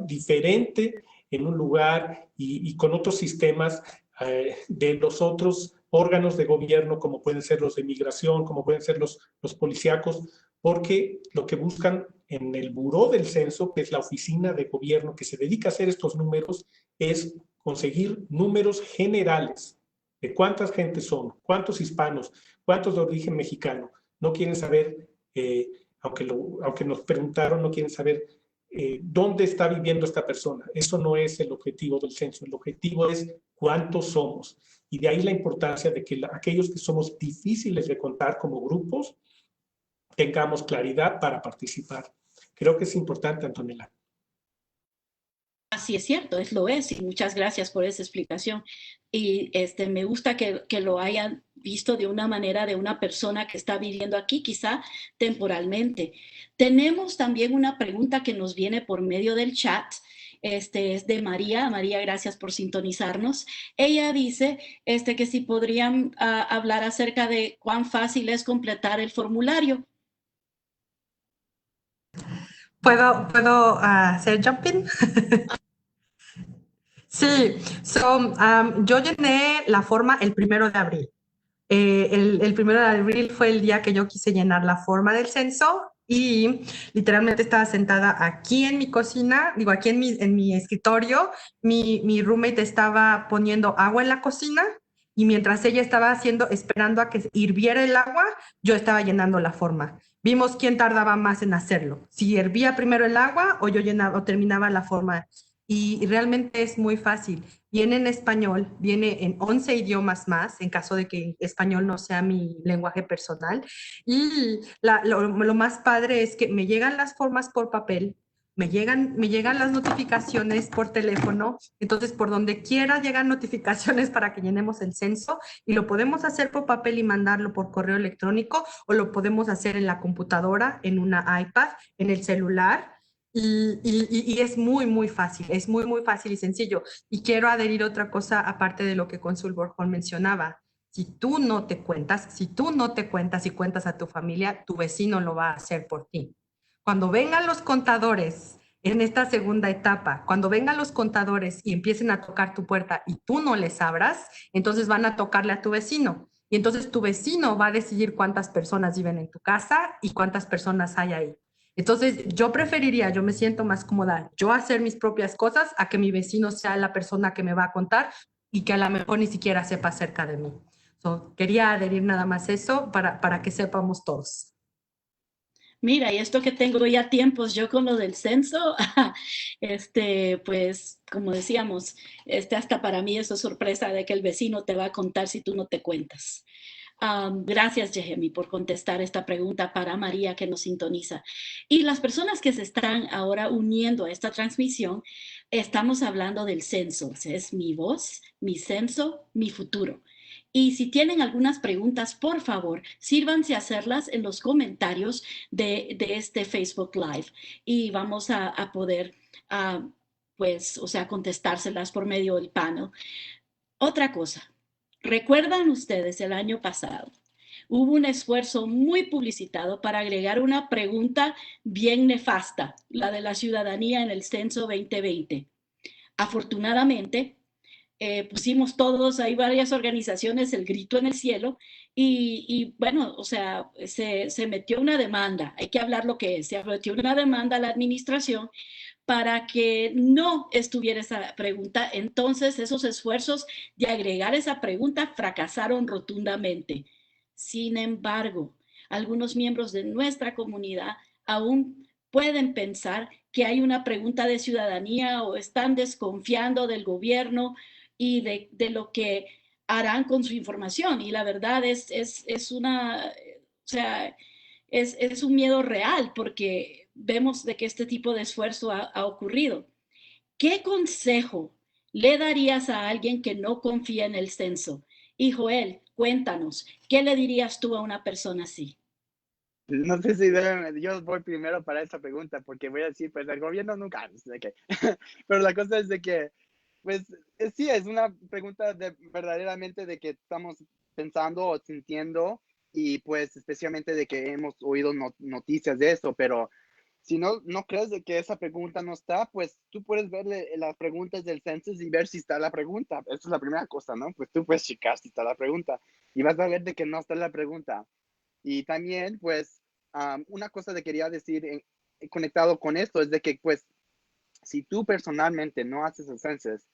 diferente en un lugar y con otros sistemas de los otros órganos de gobierno, como pueden ser los de migración, como pueden ser los policíacos, porque lo que buscan en el Buró del Censo, que es la oficina de gobierno que se dedica a hacer estos números, es conseguir números generales de cuántas gentes son, cuántos hispanos, cuántos de origen mexicano. No quieren saber, aunque nos preguntaron, no quieren saber dónde está viviendo esta persona. Eso no es el objetivo del censo. El objetivo es cuántos somos. Y de ahí la importancia de que aquellos que somos difíciles de contar como grupos tengamos claridad para participar. Creo que es importante, Antonella. Así es cierto, lo es, y muchas gracias por esa explicación. Y me gusta que lo hayan visto de una manera de una persona que está viviendo aquí, quizá temporalmente. Tenemos también una pregunta que nos viene por medio del chat. Es de María. María, gracias por sintonizarnos. Ella dice que si podrían hablar acerca de cuán fácil es completar el formulario. ¿Puedo hacer jumping? Sí, yo llené la forma el 1 de abril. El 1 de abril fue el día que yo quise llenar la forma del censo y literalmente estaba sentada aquí en mi cocina, digo, aquí en mi escritorio. Mi roommate estaba poniendo agua en la cocina y mientras ella estaba esperando a que hirviera el agua, yo estaba llenando la forma. Vimos quién tardaba más en hacerlo, si hervía primero el agua o yo llenaba o terminaba la forma. Y realmente es muy fácil. Viene en español, viene en 11 idiomas más, en caso de que español no sea mi lenguaje personal. Y lo más padre es que me llegan las formas por papel, me llegan las notificaciones por teléfono, entonces por donde quiera llegan notificaciones para que llenemos el censo y lo podemos hacer por papel y mandarlo por correo electrónico o lo podemos hacer en la computadora, en una iPad, en el celular. Y es muy, muy fácil, es muy, muy fácil y sencillo. Y quiero adherir otra cosa aparte de lo que Cónsul Borjón mencionaba. Si tú no te cuentas y cuentas a tu familia, tu vecino lo va a hacer por ti. Cuando vengan los contadores en esta segunda etapa, cuando vengan los contadores y empiecen a tocar tu puerta y tú no les abras, entonces van a tocarle a tu vecino. Y entonces tu vecino va a decidir cuántas personas viven en tu casa y cuántas personas hay ahí. Entonces, yo me siento más cómoda, yo hacer mis propias cosas a que mi vecino sea la persona que me va a contar y que a lo mejor ni siquiera sepa acerca de mí. Quería adherir nada más eso para que sepamos todos. Mira, y esto que tengo ya tiempos yo con lo del censo, pues como decíamos, hasta para mí eso es sorpresa de que el vecino te va a contar si tú no te cuentas. Gracias, Yehemi, por contestar esta pregunta para María que nos sintoniza. Y las personas que se están ahora uniendo a esta transmisión, estamos hablando del censo. Es mi voz, mi censo, mi futuro. Y si tienen algunas preguntas, por favor, sírvanse a hacerlas en los comentarios de este Facebook Live y vamos a poder, contestárselas por medio del panel. Otra cosa, ¿recuerdan ustedes el año pasado? Hubo un esfuerzo muy publicitado para agregar una pregunta bien nefasta, la de la ciudadanía en el censo 2020. Afortunadamente, pusimos todos, hay varias organizaciones, el grito en el cielo, y bueno, o sea, se metió una demanda, hay que hablar lo que es, se metió una demanda a la administración para que no estuviera esa pregunta. Entonces, esos esfuerzos de agregar esa pregunta fracasaron rotundamente. Sin embargo, algunos miembros de nuestra comunidad aún pueden pensar que hay una pregunta de ciudadanía o están desconfiando del gobierno y de lo que harán con su información. Y la verdad es un miedo real porque vemos de que este tipo de esfuerzo ha ocurrido. ¿Qué consejo le darías a alguien que no confía en el censo? Y Joel, cuéntanos, ¿qué le dirías tú a una persona así? No sé si yo voy primero para esa pregunta, porque voy a decir, pues el gobierno nunca, pero la cosa es de que, pues sí, es una pregunta verdaderamente de que estamos pensando o sintiendo y pues especialmente de que hemos oído noticias de eso, pero si no crees de que esa pregunta no está, pues tú puedes ver las preguntas del census y ver si está la pregunta. Esa es la primera cosa, ¿no? Pues tú puedes checar si está la pregunta y vas a ver de que no está la pregunta. Y también, pues, una cosa que quería decir conectado con esto es de que, pues, si tú personalmente no haces el census,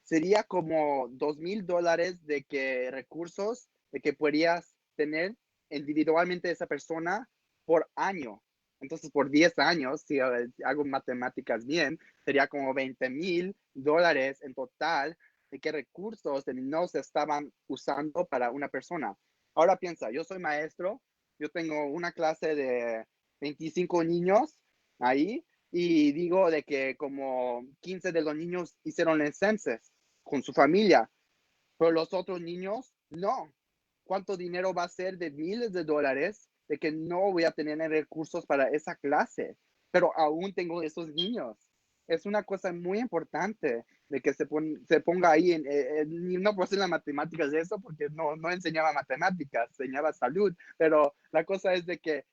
sería como $2,000 de que recursos de que podrías tener individualmente esa persona por año. Entonces, por 10 años, si hago matemáticas bien, sería como $20,000 en total de qué recursos no se estaban usando para una persona. Ahora piensa, yo soy maestro, yo tengo una clase de 25 niños ahí y digo de que como 15 de los niños hicieron el census con su familia, pero los otros niños no. ¿Cuánto dinero va a ser de miles de dólares de que no voy a tener recursos para esa clase? Pero aún tengo esos niños. Es una cosa muy importante de que se ponga ahí. No puedo hacer las matemáticas de eso porque no enseñaba matemáticas, enseñaba salud. Pero la cosa es de que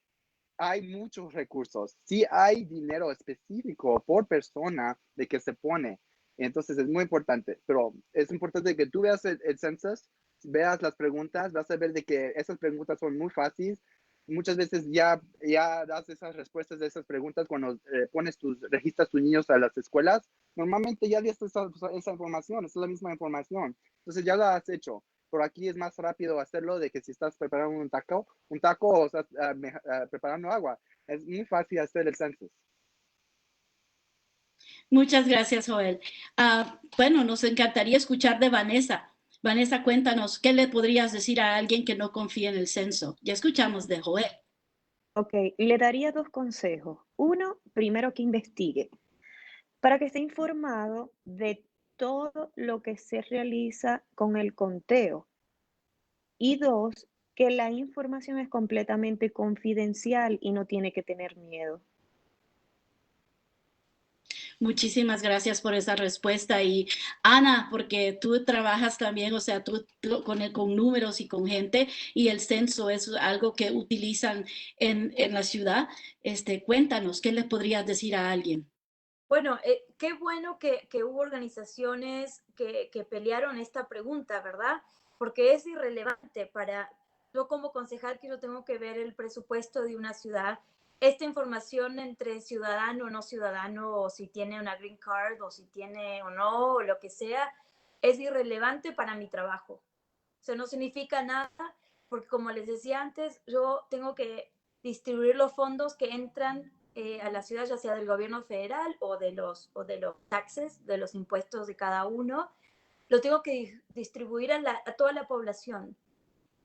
hay muchos recursos. Sí hay dinero específico por persona de que se pone. Entonces es muy importante, pero es importante que tú veas el census, veas las preguntas, vas a ver de que esas preguntas son muy fáciles. Muchas veces ya das esas respuestas de esas preguntas cuando registras tus niños a las escuelas. Normalmente ya das esa información, es la misma información. Entonces ya la has hecho. Por aquí es más rápido hacerlo de que si estás preparando un taco o estás preparando agua. Es muy fácil hacer el census. Muchas gracias, Joel. Bueno, nos encantaría escuchar de Vanessa. Vanessa, cuéntanos, ¿qué le podrías decir a alguien que no confía en el censo? Ya escuchamos de Joel. Ok, le daría 2 consejos. Uno, primero que investigue, para que esté informado de todo lo que se realiza con el conteo. Y 2, que la información es completamente confidencial y no tiene que tener miedo. Muchísimas gracias por esa respuesta. Y Ana, porque tú trabajas también, o sea, tú con números y con gente, y el censo es algo que utilizan en la ciudad. Cuéntanos, ¿qué le podrías decir a alguien? Bueno, qué bueno que hubo organizaciones que pelearon esta pregunta, ¿verdad? Porque es irrelevante para yo como concejal que yo tengo que ver el presupuesto de una ciudad. Esta información entre ciudadano o no ciudadano, o si tiene una green card, o si tiene o no, o lo que sea, es irrelevante para mi trabajo. O sea, no significa nada, porque como les decía antes, yo tengo que distribuir los fondos que entran a la ciudad, ya sea del gobierno federal o de los taxes, de los impuestos de cada uno, lo tengo que distribuir a toda la población.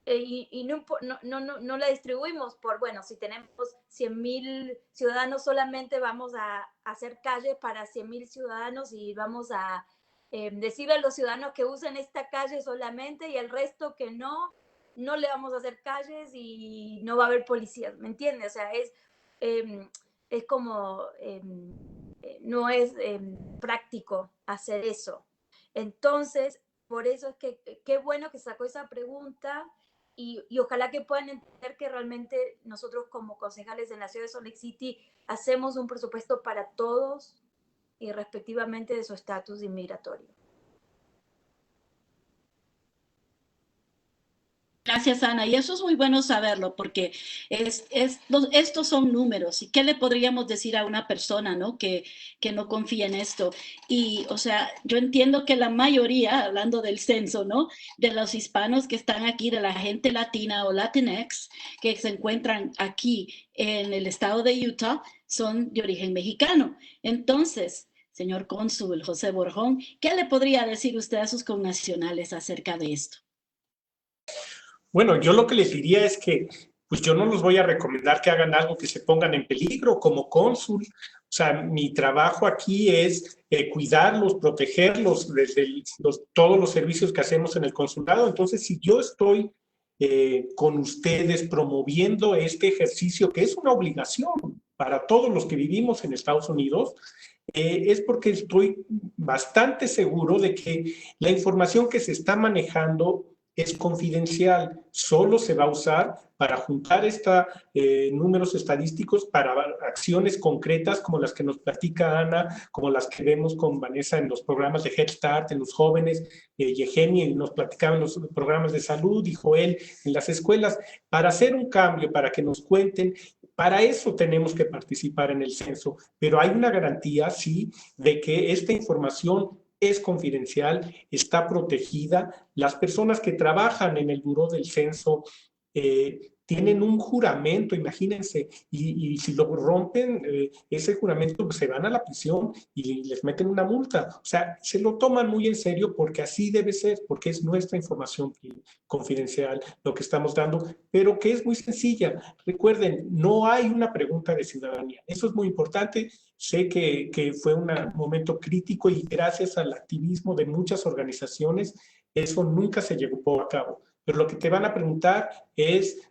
Y no la distribuimos por, bueno, si tenemos 100,000 ciudadanos, solamente vamos a hacer calle para 100,000 ciudadanos y vamos a decirle a los ciudadanos que usen esta calle solamente y el resto que no le vamos a hacer calles y no va a haber policías, ¿me entiendes? O sea, es como, no es práctico hacer eso. Entonces, por eso es que qué bueno que sacó esa pregunta y ojalá que puedan entender que realmente nosotros como concejales en la ciudad de Salt Lake City hacemos un presupuesto para todos y respectivamente de su estatus inmigratorio. Gracias, Ana. Y eso es muy bueno saberlo porque estos son números. ¿Y qué le podríamos decir a una persona, ¿no? que no confía en esto? Y, o sea, yo entiendo que la mayoría, hablando del censo, ¿no? De los hispanos que están aquí, de la gente latina o Latinx que se encuentran aquí en el estado de Utah, son de origen mexicano. Entonces, señor cónsul José Borjón, ¿qué le podría decir usted a sus connacionales acerca de esto? Bueno, yo lo que les diría es que pues yo no los voy a recomendar que hagan algo que se pongan en peligro como cónsul. O sea, mi trabajo aquí es cuidarlos, protegerlos desde todos los servicios que hacemos en el consulado. Entonces, si yo estoy con ustedes promoviendo este ejercicio, que es una obligación para todos los que vivimos en Estados Unidos, es porque estoy bastante seguro de que la información que se está manejando es confidencial, solo se va a usar para juntar números estadísticos para acciones concretas como las que nos platica Ana, como las que vemos con Vanessa en los programas de Head Start, en los jóvenes, Yehemi nos platicaba en los programas de salud y Joel en las escuelas, para hacer un cambio, para que nos cuenten. Para eso tenemos que participar en el censo, pero hay una garantía, sí, de que esta información es confidencial, está protegida. Las personas que trabajan en el buró del censo tienen un juramento, imagínense, y si lo rompen, ese juramento pues, se van a la prisión y les meten una multa. O sea, se lo toman muy en serio porque así debe ser, porque es nuestra información confidencial lo que estamos dando, pero que es muy sencilla. Recuerden, no hay una pregunta de ciudadanía. Eso es muy importante. Sé que fue un momento crítico y gracias al activismo de muchas organizaciones, eso nunca se llevó a cabo. Pero lo que te van a preguntar es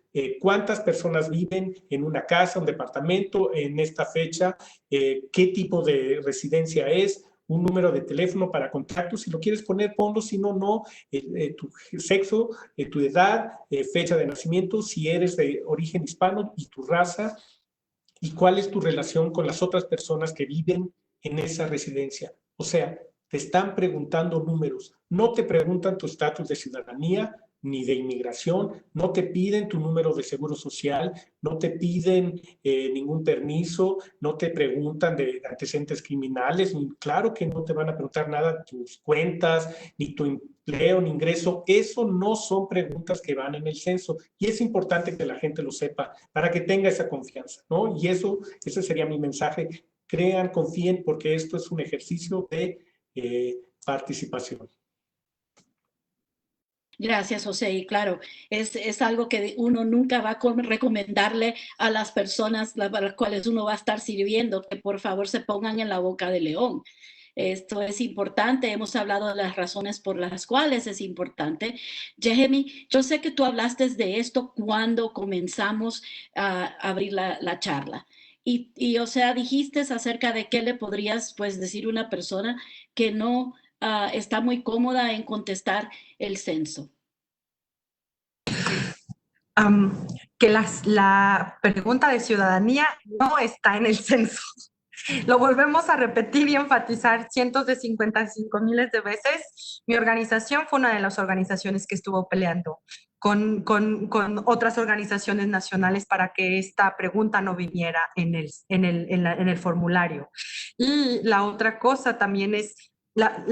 cuántas personas viven en una casa, un departamento en esta fecha, qué tipo de residencia es, un número de teléfono para contactos. Si lo quieres poner, ponlo, si no, no. Tu sexo, tu edad, fecha de nacimiento, si eres de origen hispano y tu raza, y cuál es tu relación con las otras personas que viven en esa residencia. O sea, te están preguntando números, no te preguntan tu estatus de ciudadanía ni de inmigración, no te piden tu número de seguro social, no te piden ningún permiso, no te preguntan de antecedentes criminales, claro que no te van a preguntar nada de tus cuentas, ni tu empleo, ni ingreso. Eso no son preguntas que van en el censo y es importante que la gente lo sepa para que tenga esa confianza, ¿no? Y ese sería mi mensaje. Crean, confíen, porque esto es un ejercicio de participación. Gracias, José. Y claro, es algo que uno nunca va a recomendarle a las personas para las cuales uno va a estar sirviendo, que por favor se pongan en la boca del león. Esto es importante. Hemos hablado de las razones por las cuales es importante. Yehemi, yo sé que tú hablaste de esto cuando comenzamos a abrir la charla. O sea, dijiste acerca de qué le podrías pues, decir a una persona que no está muy cómoda en contestar el censo. Que la pregunta de ciudadanía no está en el censo. Lo volvemos a repetir y enfatizar cientos de 55,000 de veces. Mi organización fue una de las organizaciones que estuvo peleando con otras organizaciones nacionales para que esta pregunta no viniera en el formulario. Y la otra cosa también es,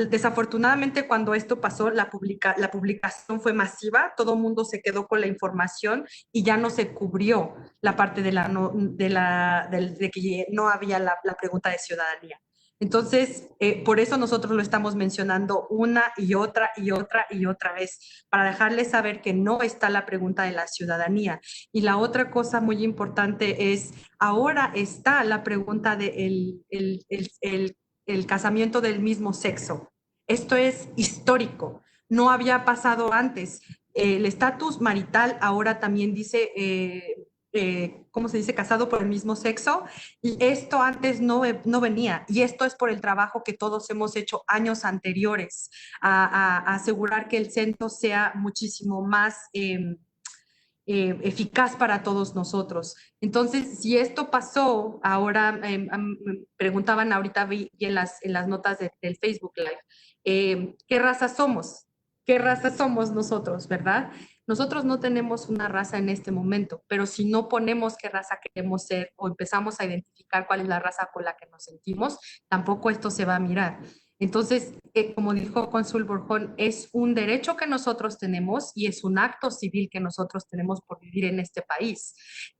desafortunadamente cuando esto pasó, la publicación fue masiva, todo el mundo se quedó con la información y ya no se cubrió la parte de que no había la pregunta de ciudadanía. Entonces, por eso nosotros lo estamos mencionando una y otra y otra y otra vez, para dejarles saber que no está la pregunta de la ciudadanía. Y la otra cosa muy importante es, ahora está la pregunta de el casamiento del mismo sexo. Esto es histórico, no había pasado antes. El estatus marital ahora también dice, ¿cómo se dice? Casado por el mismo sexo. Y esto antes no venía. Y esto es por el trabajo que todos hemos hecho años anteriores a asegurar que el censo sea muchísimo más eficaz para todos nosotros. Entonces, si esto pasó, ahora preguntaban ahorita vi en las notas del Facebook Live, ¿qué raza somos? ¿Qué raza somos nosotros, verdad? Nosotros no tenemos una raza en este momento, pero si no ponemos qué raza queremos ser o empezamos a identificar cuál es la raza con la que nos sentimos, tampoco esto se va a mirar. Entonces, como dijo Cónsul Borjón, es un derecho que nosotros tenemos y es un acto civil que nosotros tenemos por vivir en este país.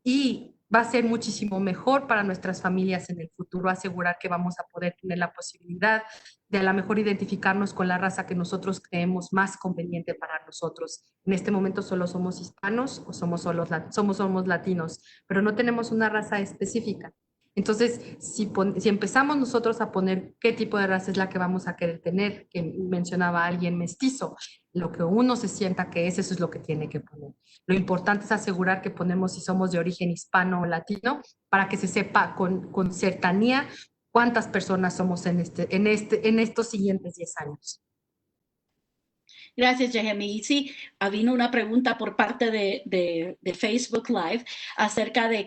Y va a ser muchísimo mejor para nuestras familias en el futuro asegurar que vamos a poder tener la posibilidad de a lo mejor identificarnos con la raza que nosotros creemos más conveniente para nosotros. En este momento solo somos hispanos o somos latinos, pero no tenemos una raza específica. Entonces, si empezamos nosotros a poner qué tipo de raza es la que vamos a querer tener, que mencionaba alguien mestizo, lo que uno se sienta que es, eso es lo que tiene que poner. Lo importante es asegurar que ponemos si somos de origen hispano o latino, para que se sepa con cercanía cuántas personas somos en estos siguientes 10 años. Gracias, Jeremy. Y sí, vino una pregunta por parte de Facebook Live acerca de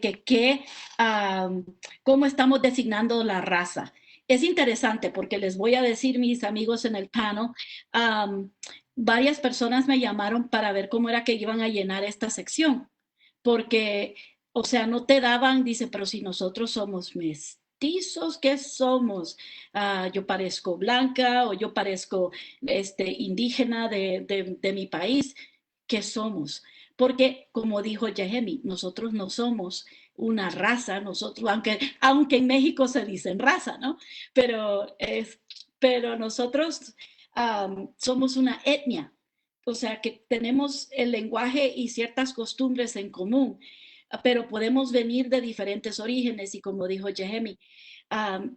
cómo estamos designando la raza. Es interesante porque les voy a decir, mis amigos en el panel, varias personas me llamaron para ver cómo era que iban a llenar esta sección, porque, o sea, no te daban, dice, pero si nosotros somos mestizos, ¿qué somos? Yo parezco blanca o yo parezco indígena de mi país. ¿Qué somos? Porque, como dijo Jehemi, nosotros no somos una raza, nosotros, aunque en México se dicen raza, ¿no? Pero nosotros somos una etnia, o sea que tenemos el lenguaje y ciertas costumbres en común, pero podemos venir de diferentes orígenes y como dijo Jehemi,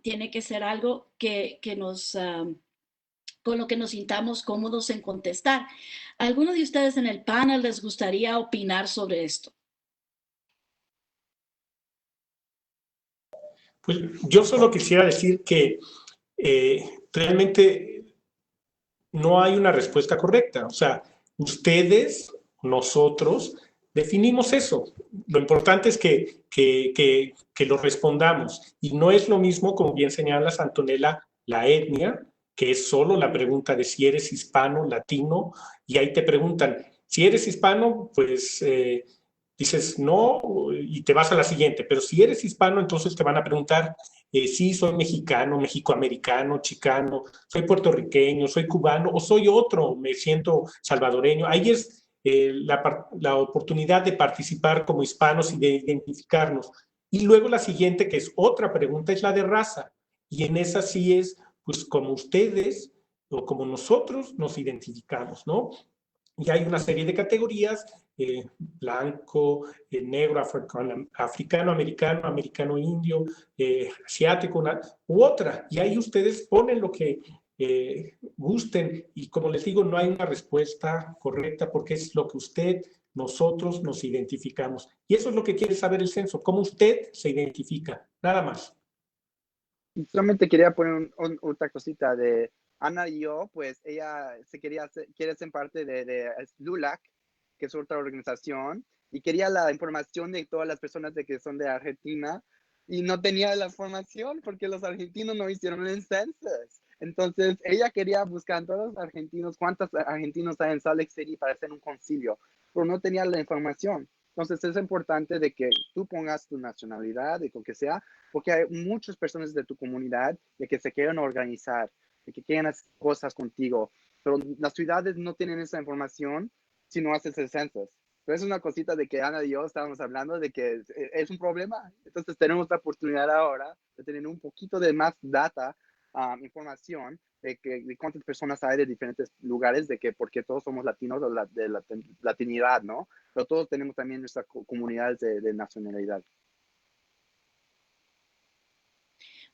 tiene que ser algo que nos, con lo que nos sintamos cómodos en contestar. ¿Alguno de ustedes en el panel les gustaría opinar sobre esto? Pues yo solo quisiera decir que realmente no hay una respuesta correcta. O sea, ustedes, nosotros, definimos eso. Lo importante es que lo respondamos. Y no es lo mismo, como bien señala Antonella, la etnia, que es solo la pregunta de si eres hispano, latino, y ahí te preguntan, si eres hispano, pues dices no y te vas a la siguiente, pero si eres hispano, entonces te van a preguntar, sí, soy mexicano, mexicoamericano, chicano, soy puertorriqueño, soy cubano o soy otro, me siento salvadoreño. Ahí es la oportunidad de participar como hispanos y de identificarnos. Y luego la siguiente, que es otra pregunta, es la de raza. Y en esa sí es, pues, como ustedes o como nosotros nos identificamos, ¿no? Y hay una serie de categorías, blanco, negro, africano, americano, americano indio, asiático, u otra. Y ahí ustedes ponen lo que gusten. Y como les digo, no hay una respuesta correcta porque es lo que usted, nosotros nos identificamos. Y eso es lo que quiere saber el censo, cómo usted se identifica, nada más. Solamente quería poner otra cosita de Ana y yo, pues ella quiere ser parte de LULAC, que es otra organización, y quería la información de todas las personas de que son de Argentina, y no tenía la información porque los argentinos no hicieron el census. Entonces, ella quería buscar a todos los argentinos, cuántos argentinos hay en Salt Lake City para hacer un concilio, pero no tenía la información. Entonces, es importante de que tú pongas tu nacionalidad, de lo que sea, porque hay muchas personas de tu comunidad de que se quieren organizar, de que quieren hacer cosas contigo, pero las ciudades no tienen esa información si no haces el census. Pero es una cosita de que Ana y yo estábamos hablando de que es un problema. Entonces tenemos la oportunidad ahora de tener un poquito de más data, información de cuántas personas hay de diferentes lugares, de que porque todos somos latinos de la latinidad, ¿no? Pero todos tenemos también nuestras comunidades de nacionalidad.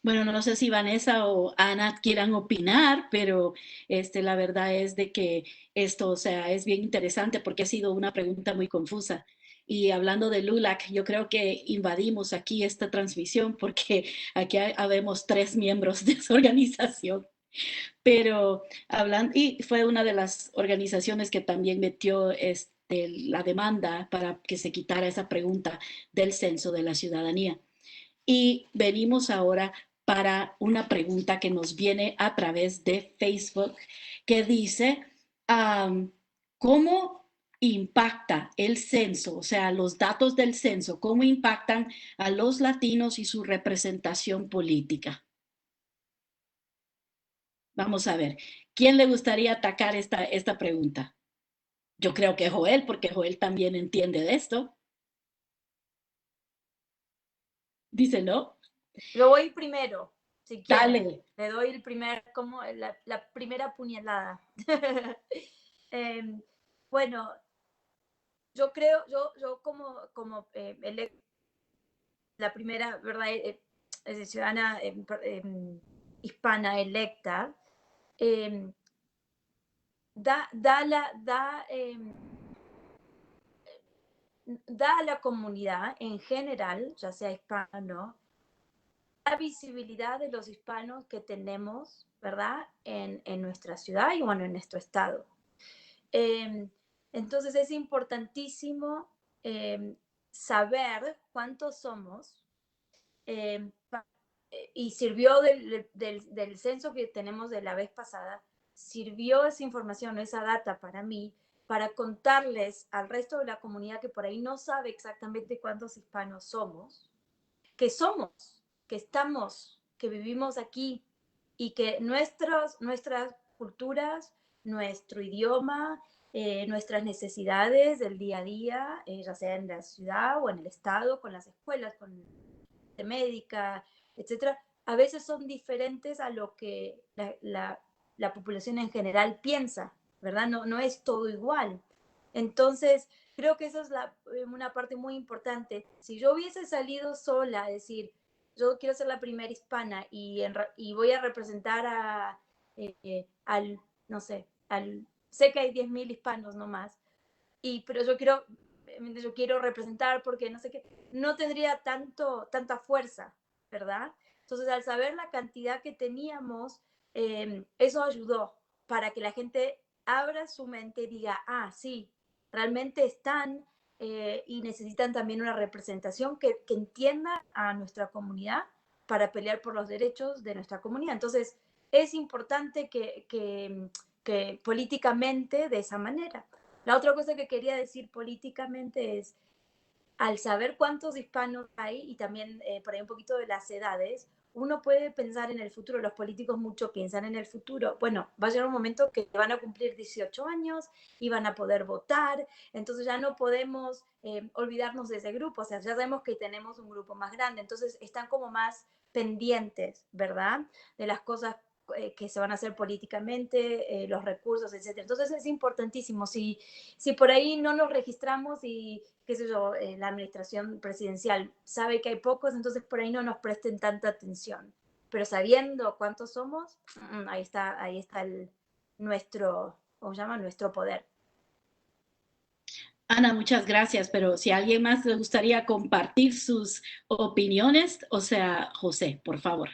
Bueno, no sé si Vanessa o Ana quieran opinar, pero la verdad es de que esto, o sea, es bien interesante porque ha sido una pregunta muy confusa. Y hablando de LULAC, yo creo que invadimos aquí esta transmisión porque aquí habemos 3 miembros de esa organización. Pero hablando, y fue una de las organizaciones que también metió la demanda para que se quitara esa pregunta del censo de la ciudadanía. Y venimos ahora para una pregunta que nos viene a través de Facebook, que dice, ¿cómo impacta el censo, o sea, los datos del censo, cómo impactan a los latinos y su representación política? Vamos a ver, ¿quién le gustaría atacar esta pregunta? Yo creo que Joel, porque Joel también entiende de esto. Dice, ¿no? Yo voy primero, si quieren. Dale. Le doy como la primera puñalada. Bueno, yo creo, yo como la primera, ¿verdad? Ciudadana hispana electa, da a la comunidad en general, ya sea hispano, la visibilidad de los hispanos que tenemos, ¿verdad? En nuestra ciudad y bueno, en nuestro estado. Entonces es importantísimo saber cuántos somos, y sirvió del censo que tenemos de la vez pasada, sirvió esa información, esa data para mí, para contarles al resto de la comunidad que por ahí no sabe exactamente cuántos hispanos somos, que estamos, que vivimos aquí, y que nuestras culturas, nuestro idioma, nuestras necesidades del día a día, ya sea en la ciudad o en el estado, con las escuelas, con la médica, etcétera, a veces son diferentes a lo que la población en general piensa, ¿verdad? No es todo igual. Entonces, creo que esa es una parte muy importante. Si yo hubiese salido sola a decir, yo quiero ser la primera hispana y voy a representar al, no sé, sé que hay 10.000 hispanos nomás, pero yo quiero representar porque no sé qué, no tendría tanta fuerza, ¿verdad? Entonces, al saber la cantidad que teníamos, eso ayudó para que la gente abra su mente y diga, sí, realmente están y necesitan también una representación que entienda a nuestra comunidad para pelear por los derechos de nuestra comunidad. Entonces, es importante que políticamente de esa manera. La otra cosa que quería decir políticamente es, al saber cuántos hispanos hay y también por ahí un poquito de las edades, uno puede pensar en el futuro. Los políticos mucho piensan en el futuro. Bueno, va a llegar un momento que van a cumplir 18 años y van a poder votar, entonces ya no podemos olvidarnos de ese grupo. O sea, ya sabemos que tenemos un grupo más grande, entonces están como más pendientes, ¿verdad? De las cosas que se van a hacer políticamente, los recursos, etcétera. Entonces es importantísimo. Si por ahí no nos registramos y, qué sé yo, la administración presidencial sabe que hay pocos, entonces por ahí no nos presten tanta atención. Pero sabiendo cuántos somos, ahí está nuestro, ¿cómo se llama? Nuestro poder. Ana, muchas gracias, pero si a alguien más le gustaría compartir sus opiniones, o sea, José, por favor.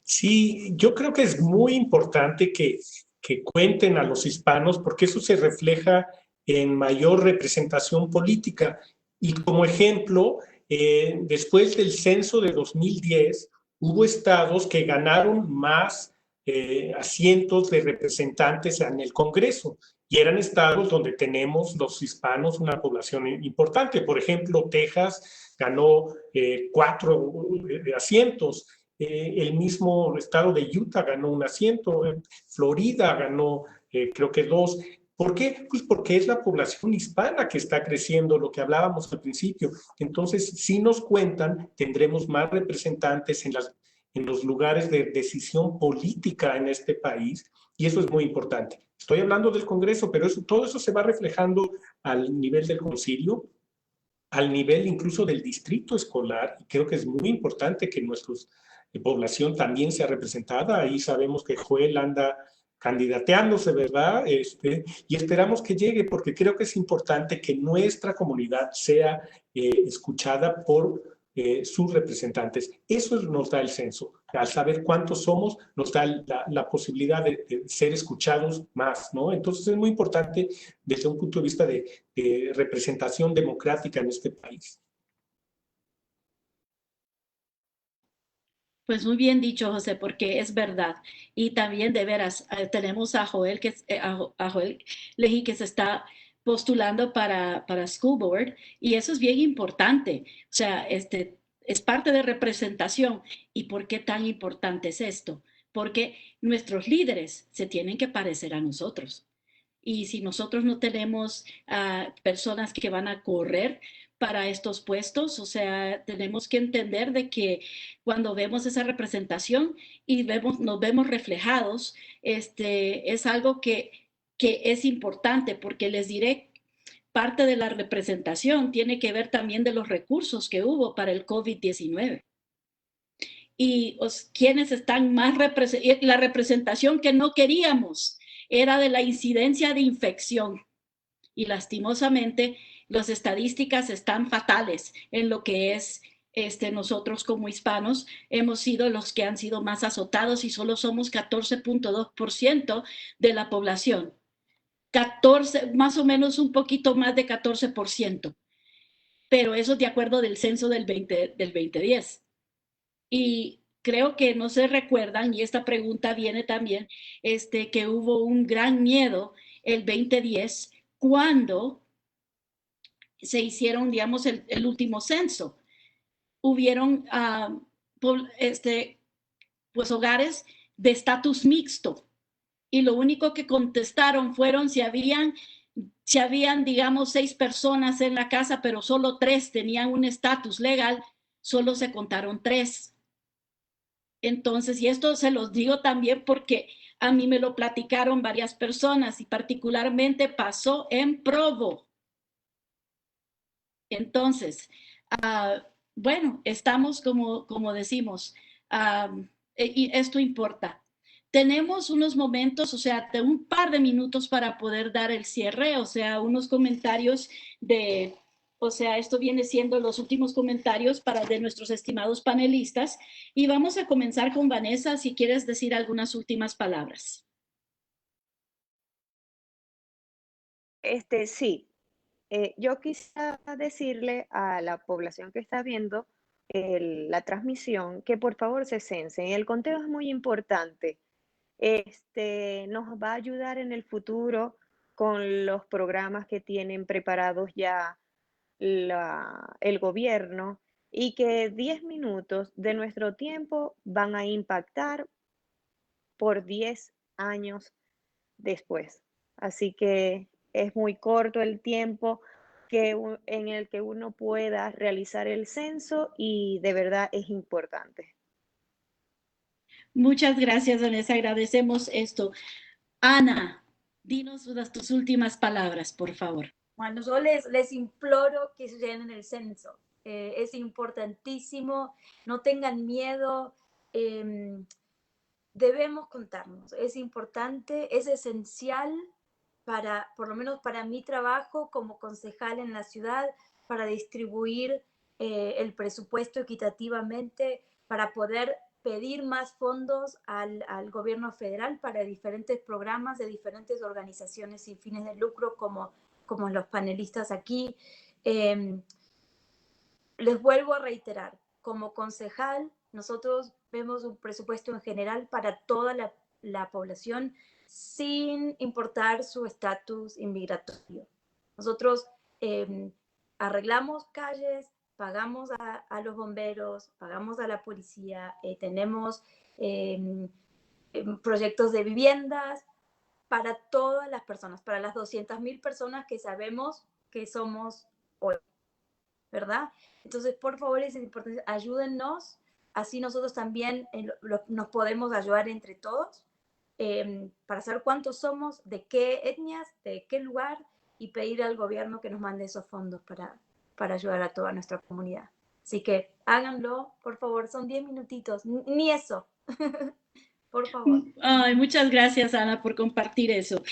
Sí, yo creo que es muy importante que cuenten a los hispanos porque eso se refleja en mayor representación política. Y como ejemplo, después del censo de 2010, hubo estados que ganaron más asientos de representantes en el Congreso. Y eran estados donde tenemos los hispanos una población importante. Por ejemplo, Texas ganó 4 asientos. El mismo estado de Utah ganó un asiento, Florida ganó creo que 2. ¿Por qué? Pues porque es la población hispana que está creciendo, lo que hablábamos al principio. Entonces, si nos cuentan, tendremos más representantes en los lugares de decisión política en este país, y eso es muy importante. Estoy hablando del Congreso, pero todo eso se va reflejando al nivel del concilio, al nivel incluso del distrito escolar, y creo que es muy importante que nuestros población también sea representada. Ahí sabemos que Joel anda candidateándose, ¿verdad? Y esperamos que llegue, porque creo que es importante que nuestra comunidad sea escuchada por sus representantes. Eso nos da el censo. Al saber cuántos somos, nos da la posibilidad de ser escuchados más, ¿no? Entonces es muy importante desde un punto de vista de representación democrática en este país. Pues muy bien dicho, José, porque es verdad. Y también de veras, tenemos a Joel, a Joel Lejí, que se está postulando para School Board, y eso es bien importante. O sea, es parte de representación. ¿Y por qué tan importante es esto? Porque nuestros líderes se tienen que parecer a nosotros. Y si nosotros no tenemos personas que van a correr para estos puestos, o sea, tenemos que entender de que cuando vemos esa representación y nos vemos reflejados, es algo que es importante, porque les diré, parte de la representación tiene que ver también de los recursos que hubo para el COVID-19. Y quienes están más la representación que no queríamos era de la incidencia de infección. Y lastimosamente, las estadísticas están fatales en lo que es nosotros como hispanos hemos sido los que han sido más azotados y solo somos 14.2% de la población. 14, más o menos un poquito más de 14%. Pero eso es de acuerdo del censo del 2010. Y creo que no se recuerdan, y esta pregunta viene también, que hubo un gran miedo el 2010 cuando se hicieron, digamos, el último censo. Hubieron pues hogares de estatus mixto, y lo único que contestaron fueron si habían, digamos, 6 personas en la casa, pero solo 3 tenían un estatus legal, solo se contaron 3. Entonces, y esto se los digo también porque a mí me lo platicaron varias personas y particularmente pasó en Provo. Entonces, bueno, estamos como decimos, y esto importa. Tenemos unos momentos, o sea, de un par de minutos para poder dar el cierre, o sea, unos comentarios o sea, esto viene siendo los últimos comentarios de nuestros estimados panelistas, y vamos a comenzar con Vanessa, si quieres decir algunas últimas palabras. Sí. Yo quisiera decirle a la población que está viendo la transmisión que por favor se censen. El conteo es muy importante. Nos va a ayudar en el futuro con los programas que tienen preparados ya el gobierno, y que 10 minutos de nuestro tiempo van a impactar por 10 años después. Así que es muy corto el tiempo en el que uno pueda realizar el censo, y de verdad es importante. Muchas gracias, Vanessa, agradecemos esto. Ana, dinos tus últimas palabras, por favor. Bueno, yo les imploro que llenen el censo. Es importantísimo, no tengan miedo, debemos contarnos. Es importante, es esencial por lo menos para mi trabajo como concejal en la ciudad, para distribuir el presupuesto equitativamente, para poder pedir más fondos al gobierno federal para diferentes programas de diferentes organizaciones sin fines de lucro, como los panelistas aquí. Les vuelvo a reiterar, como concejal, nosotros vemos un presupuesto en general para toda la población, sin importar su estatus inmigratorio. Nosotros arreglamos calles, pagamos a los bomberos, pagamos a la policía, tenemos proyectos de viviendas para todas las personas, para las 200.000 personas que sabemos que somos hoy, ¿verdad? Entonces, por favor, es importante, ayúdennos, así nosotros también nos podemos ayudar entre todos, para saber cuántos somos, de qué etnias, de qué lugar, y pedir al gobierno que nos mande esos fondos para ayudar a toda nuestra comunidad. Así que háganlo, por favor, son 10 minutitos, ni eso. Por favor. Ay, muchas gracias, Ana, por compartir eso.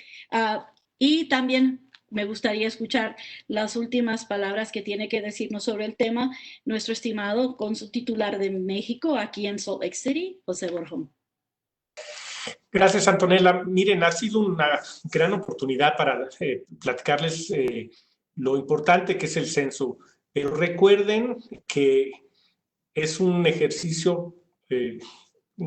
Y también me gustaría escuchar las últimas palabras que tiene que decirnos sobre el tema nuestro estimado cónsul titular de México aquí en Salt Lake City, José Borjón. Gracias, Antonella. Miren, ha sido una gran oportunidad para platicarles lo importante que es el censo, pero recuerden que es un ejercicio en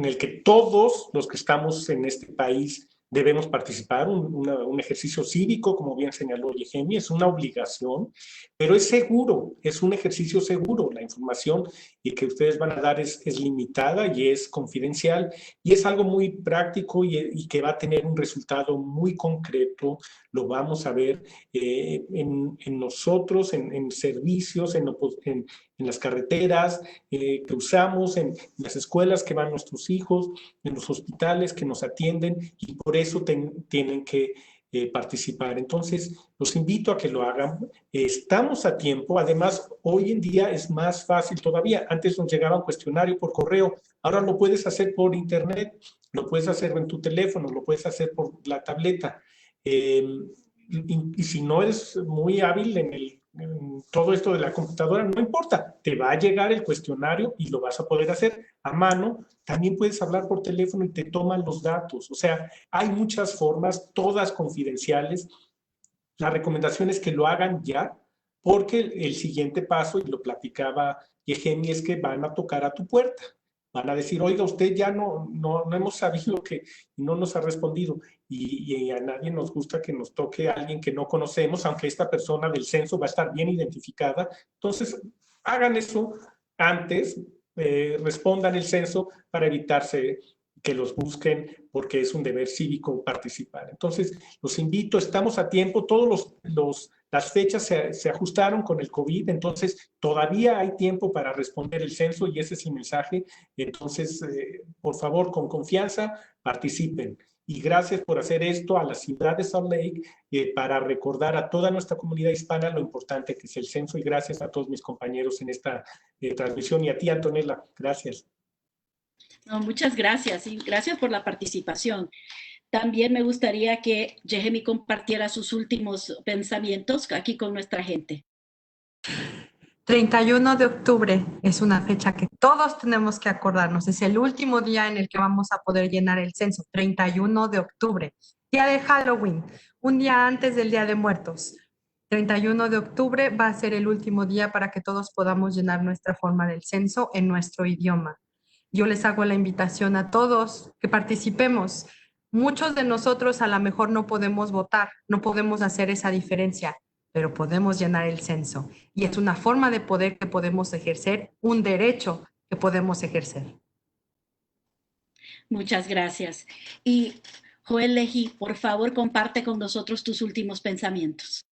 el que todos los que estamos en este país debemos participar, un ejercicio cívico, como bien señaló Yehemi, es una obligación, pero es seguro, es un ejercicio seguro. La información que ustedes van a dar es limitada y es confidencial, y es algo muy práctico y que va a tener un resultado muy concreto. Lo vamos a ver en nosotros, en servicios, en las carreteras que usamos, en las escuelas que van nuestros hijos, en los hospitales que nos atienden, y por eso tienen que participar. Entonces, los invito a que lo hagan. Estamos a tiempo. Además, hoy en día es más fácil todavía. Antes nos llegaba un cuestionario por correo. Ahora lo puedes hacer por internet, lo puedes hacer en tu teléfono, lo puedes hacer por la tableta. Y si no eres muy hábil en todo esto de la computadora, no importa, te va a llegar el cuestionario y lo vas a poder hacer a mano. También puedes hablar por teléfono y te toman los datos. O sea, hay muchas formas, todas confidenciales, la recomendación es que lo hagan ya, porque el siguiente paso, y lo platicaba Yehemi, es que van a tocar a tu puerta. Van a decir, oiga, usted ya no hemos sabido que no nos ha respondido. Y a nadie nos gusta que nos toque a alguien que no conocemos, aunque esta persona del censo va a estar bien identificada. Entonces, hagan eso antes, respondan el censo para evitarse que los busquen, porque es un deber cívico participar. Entonces, los invito, estamos a tiempo, todos las fechas se ajustaron con el COVID, entonces todavía hay tiempo para responder el censo y ese es el mensaje. Entonces, por favor, con confianza, participen. Y gracias por hacer esto a la ciudad de Salt Lake para recordar a toda nuestra comunidad hispana lo importante que es el censo, y gracias a todos mis compañeros en esta transmisión y a ti, Antonella. Gracias. No, muchas gracias y gracias por la participación. También me gustaría que Yehemi compartiera sus últimos pensamientos aquí con nuestra gente. 31 de octubre es una fecha que todos tenemos que acordarnos. Es el último día en el que vamos a poder llenar el censo. 31 de octubre, día de Halloween, un día antes del Día de Muertos. 31 de octubre va a ser el último día para que todos podamos llenar nuestra forma del censo en nuestro idioma. Yo les hago la invitación a todos que participemos. Muchos de nosotros a lo mejor no podemos votar, no podemos hacer esa diferencia, pero podemos llenar el censo. Y es una forma de poder que podemos ejercer, un derecho que podemos ejercer. Muchas gracias. Y Joel Leji, por favor, comparte con nosotros tus últimos pensamientos.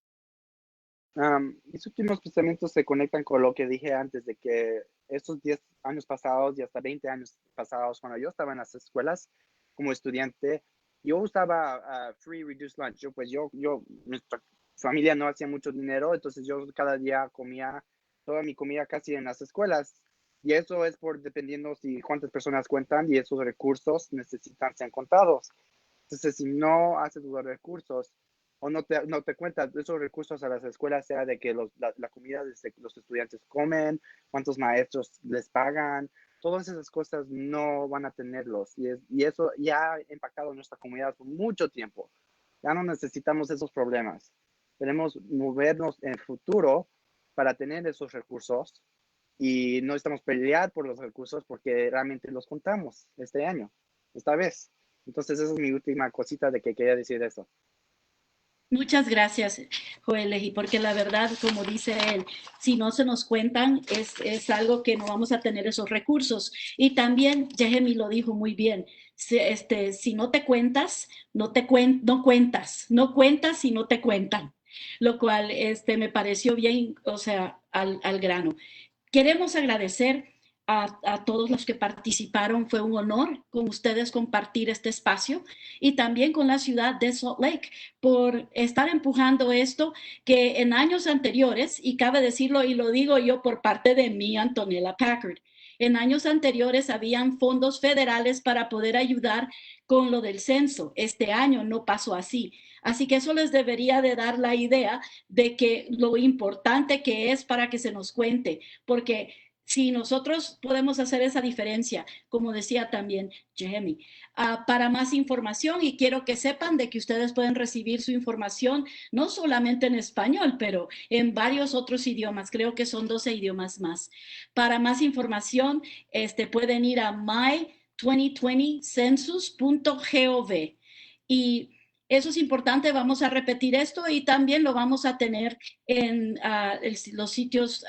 Mis últimos pensamientos se conectan con lo que dije antes, de que estos 10 años pasados y hasta 20 años pasados, cuando yo estaba en las escuelas como estudiante, yo usaba free reduced lunch. Nuestra familia no hacía mucho dinero, entonces yo cada día comía toda mi comida casi en las escuelas. Y eso es dependiendo si cuántas personas cuentan, y esos recursos necesitan ser contados. Entonces, si no haces los recursos o no te cuentas esos recursos a las escuelas, sea de que la comida de los estudiantes comen, cuántos maestros les pagan, todas esas cosas no van a tenerlos. Y eso ya ha impactado nuestra comunidad por mucho tiempo. Ya no necesitamos esos problemas. Queremos movernos en el futuro para tener esos recursos, y no estamos pelear por los recursos porque realmente los contamos este año, esta vez. Entonces, esa es mi última cosita de que quería decir eso. Muchas gracias, Joel Leji, porque la verdad, como dice él, si no se nos cuentan, es algo que no vamos a tener esos recursos. Y también, Yehemi lo dijo muy bien, si no te cuentas, no cuentas si no te cuentan, lo cual me pareció bien, o sea, al grano. Queremos agradecer a todos los que participaron. Fue un honor con ustedes compartir este espacio, y también con la ciudad de Salt Lake por estar empujando esto que en años anteriores, y cabe decirlo y lo digo yo por parte de mí, Antonella Packard, en años anteriores habían fondos federales para poder ayudar con lo del censo. Este año no pasó así. Así que eso les debería de dar la idea de que lo importante que es para que se nos cuente, porque si nosotros podemos hacer esa diferencia, como decía también Yehemi, para más información, y quiero que sepan de que ustedes pueden recibir su información no solamente en español, pero en varios otros idiomas. Creo que son 12 idiomas más. Para más información, pueden ir a my2020census.gov. Y eso es importante, vamos a repetir esto, y también lo vamos a tener en los sitios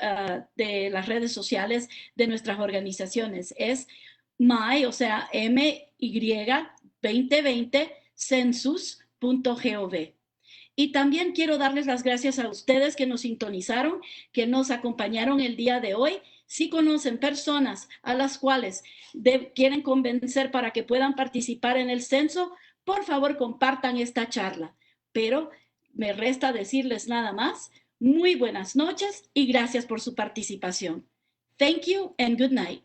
de las redes sociales de nuestras organizaciones. Es my, o sea, my2020census.gov. Y también quiero darles las gracias a ustedes que nos sintonizaron, que nos acompañaron el día de hoy. Si conocen personas a las cuales quieren convencer para que puedan participar en el censo, por favor, compartan esta charla. Pero me resta decirles nada más. Muy buenas noches y gracias por su participación. Thank you and good night.